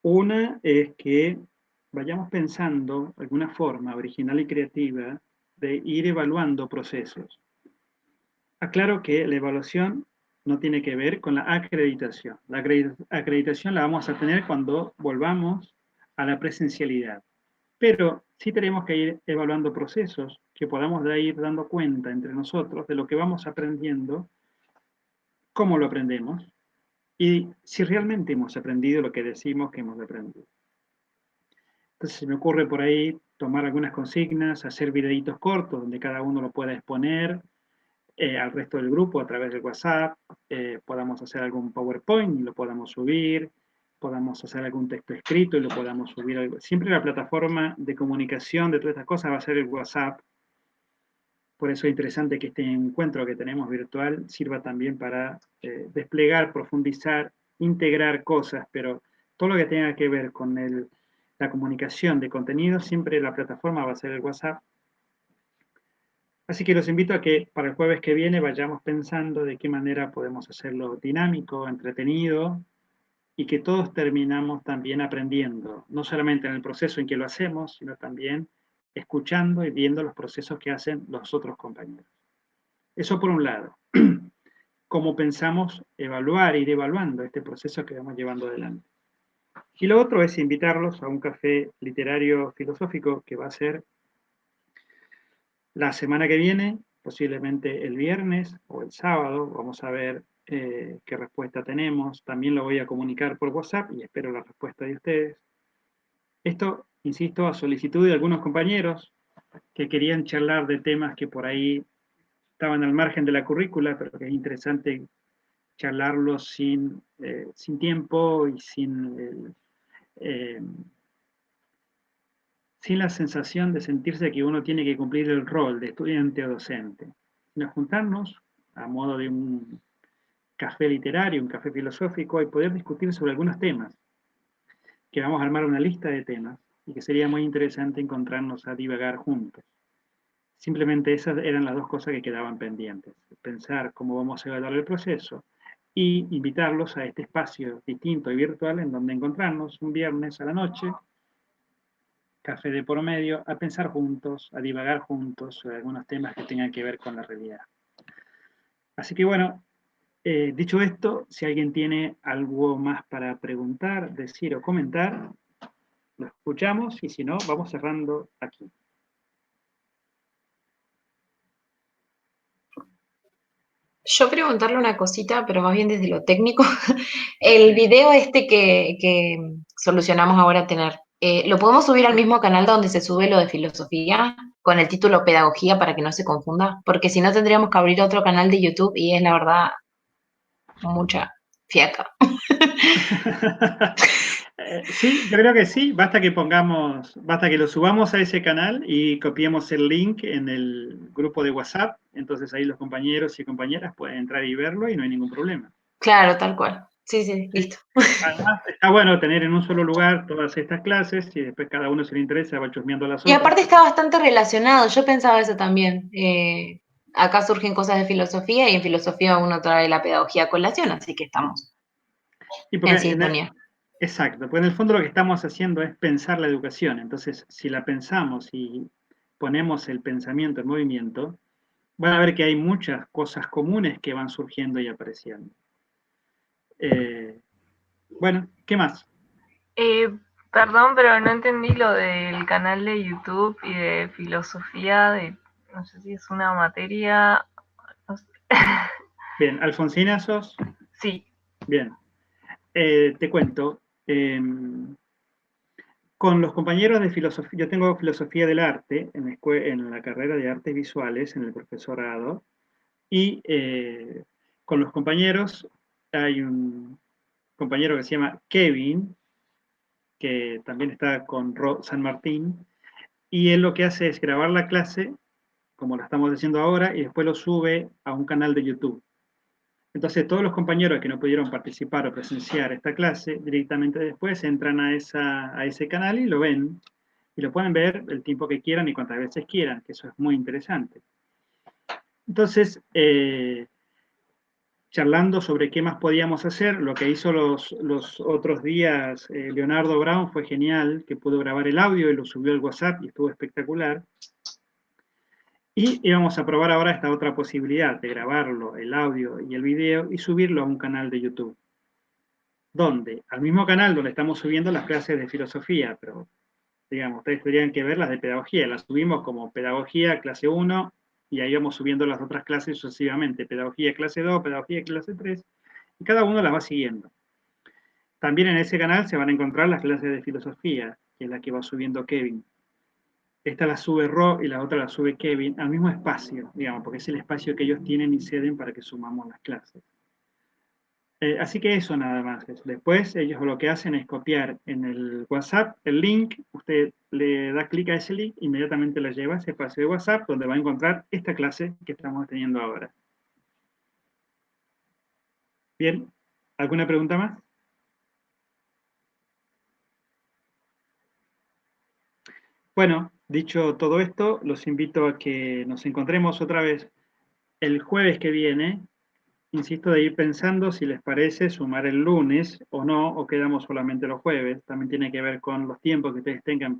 Una es que vayamos pensando alguna forma original y creativa de ir evaluando procesos. Aclaro que la evaluación no tiene que ver con la acreditación. La acreditación la vamos a tener cuando volvamos a la presencialidad. Pero sí tenemos que ir evaluando procesos que podamos ir dando cuenta entre nosotros de lo que vamos aprendiendo, cómo lo aprendemos y si realmente hemos aprendido lo que decimos que hemos aprendido. Entonces se me ocurre por ahí tomar algunas consignas, hacer videitos cortos donde cada uno lo pueda exponer al resto del grupo a través del WhatsApp, podamos hacer algún PowerPoint y lo podamos subir, podamos hacer algún texto escrito y lo podamos subir. Siempre la plataforma de comunicación de todas estas cosas va a ser el WhatsApp. Por eso es interesante que este encuentro que tenemos virtual sirva también para desplegar, profundizar, integrar cosas, pero todo lo que tenga que ver con la comunicación de contenido, siempre la plataforma va a ser el WhatsApp. Así que los invito a que para el jueves que viene vayamos pensando de qué manera podemos hacerlo dinámico, entretenido, y que todos terminamos también aprendiendo, no solamente en el proceso en que lo hacemos, sino también escuchando y viendo los procesos que hacen los otros compañeros. Eso por un lado. Cómo pensamos evaluar, ir evaluando este proceso que vamos llevando adelante. Y lo otro es invitarlos a un café literario filosófico que va a ser la semana que viene, posiblemente el viernes o el sábado. Vamos a ver qué respuesta tenemos. También lo voy a comunicar por WhatsApp y espero la respuesta de ustedes. Esto, insisto, a solicitud de algunos compañeros que querían charlar de temas que por ahí estaban al margen de la currícula, pero que es interesante charlarlos sin tiempo y sin la sensación de sentirse que uno tiene que cumplir el rol de estudiante o docente, sino juntarnos a modo de un café literario, un café filosófico, y poder discutir sobre algunos temas, que vamos a armar una lista de temas, y que sería muy interesante encontrarnos a divagar juntos. Simplemente esas eran las dos cosas que quedaban pendientes, pensar cómo vamos a evaluar el proceso, y invitarlos a este espacio distinto y virtual en donde encontrarnos un viernes a la noche, café de por medio, a pensar juntos, a divagar juntos sobre algunos temas que tengan que ver con la realidad. Así que bueno, dicho esto, si alguien tiene algo más para preguntar, decir o comentar, lo escuchamos y si no, vamos cerrando aquí. Yo preguntarle una cosita, pero más bien desde lo técnico. El video este que solucionamos ahora tener, ¿lo podemos subir al mismo canal donde se sube lo de filosofía? Con el título Pedagogía para que no se confunda. Porque si no tendríamos que abrir otro canal de YouTube y es la verdad mucha fiaca. Sí, yo creo que sí, basta que lo subamos a ese canal y copiemos el link en el grupo de WhatsApp, entonces ahí los compañeros y compañeras pueden entrar y verlo y no hay ningún problema. Claro, tal cual. Sí, Sí. listo. Además, está bueno tener en un solo lugar todas estas clases y después cada uno, si le interesa, va chusmeando las Y otras. aparte está bastante relacionado, yo pensaba eso también. Acá surgen cosas de filosofía y en filosofía uno trae la pedagogía a colación, así que estamos Y porque en sintonía. exacto, porque en el fondo lo que estamos haciendo es pensar la educación. Entonces, si la pensamos y ponemos el pensamiento en movimiento, van a ver que hay muchas cosas comunes que van surgiendo y apareciendo. Bueno, ¿qué más? Perdón, pero no entendí lo del canal de YouTube y de filosofía, no sé si es una materia. No sé. Bien, Alfonsina, ¿sos? Sí. Bien, te cuento. Con los compañeros de filosofía, yo tengo filosofía del arte en la carrera de artes visuales, en el profesorado, y con los compañeros hay un compañero que se llama Kevin, que también está con San Martín, y él lo que hace es grabar la clase, como la estamos haciendo ahora, y después lo sube a un canal de YouTube. Entonces, todos los compañeros que no pudieron participar o presenciar esta clase, directamente después entran a ese canal y lo ven. Y lo pueden ver el tiempo que quieran y cuantas veces quieran, que eso es muy interesante. Entonces, charlando sobre qué más podíamos hacer, lo que hizo los otros días Leonardo Brown fue genial, que pudo grabar el audio y lo subió al WhatsApp y estuvo espectacular. Y íbamos a probar ahora esta otra posibilidad de grabarlo, el audio y el video, y subirlo a un canal de YouTube. ¿Dónde? Al mismo canal donde estamos subiendo las clases de filosofía, pero digamos, ustedes tendrían que ver las de pedagogía. Las subimos como pedagogía clase 1 y ahí vamos subiendo las otras clases sucesivamente. Pedagogía clase 2, pedagogía clase 3, y cada uno las va siguiendo. También en ese canal se van a encontrar las clases de filosofía, que es la que va subiendo Kevin. Esta la sube Ro y la otra la sube Kevin al mismo espacio, digamos, porque es el espacio que ellos tienen y ceden para que sumamos las clases. Así que eso nada más. Después ellos lo que hacen es copiar en el WhatsApp el link, usted le da clic a ese link, inmediatamente le lleva a ese espacio de WhatsApp donde va a encontrar esta clase que estamos teniendo ahora. Bien, ¿alguna pregunta más? Bueno, dicho todo esto, los invito a que nos encontremos otra vez el jueves que viene. Insisto de ir pensando si les parece sumar el lunes o no, o quedamos solamente los jueves. También tiene que ver con los tiempos que ustedes tengan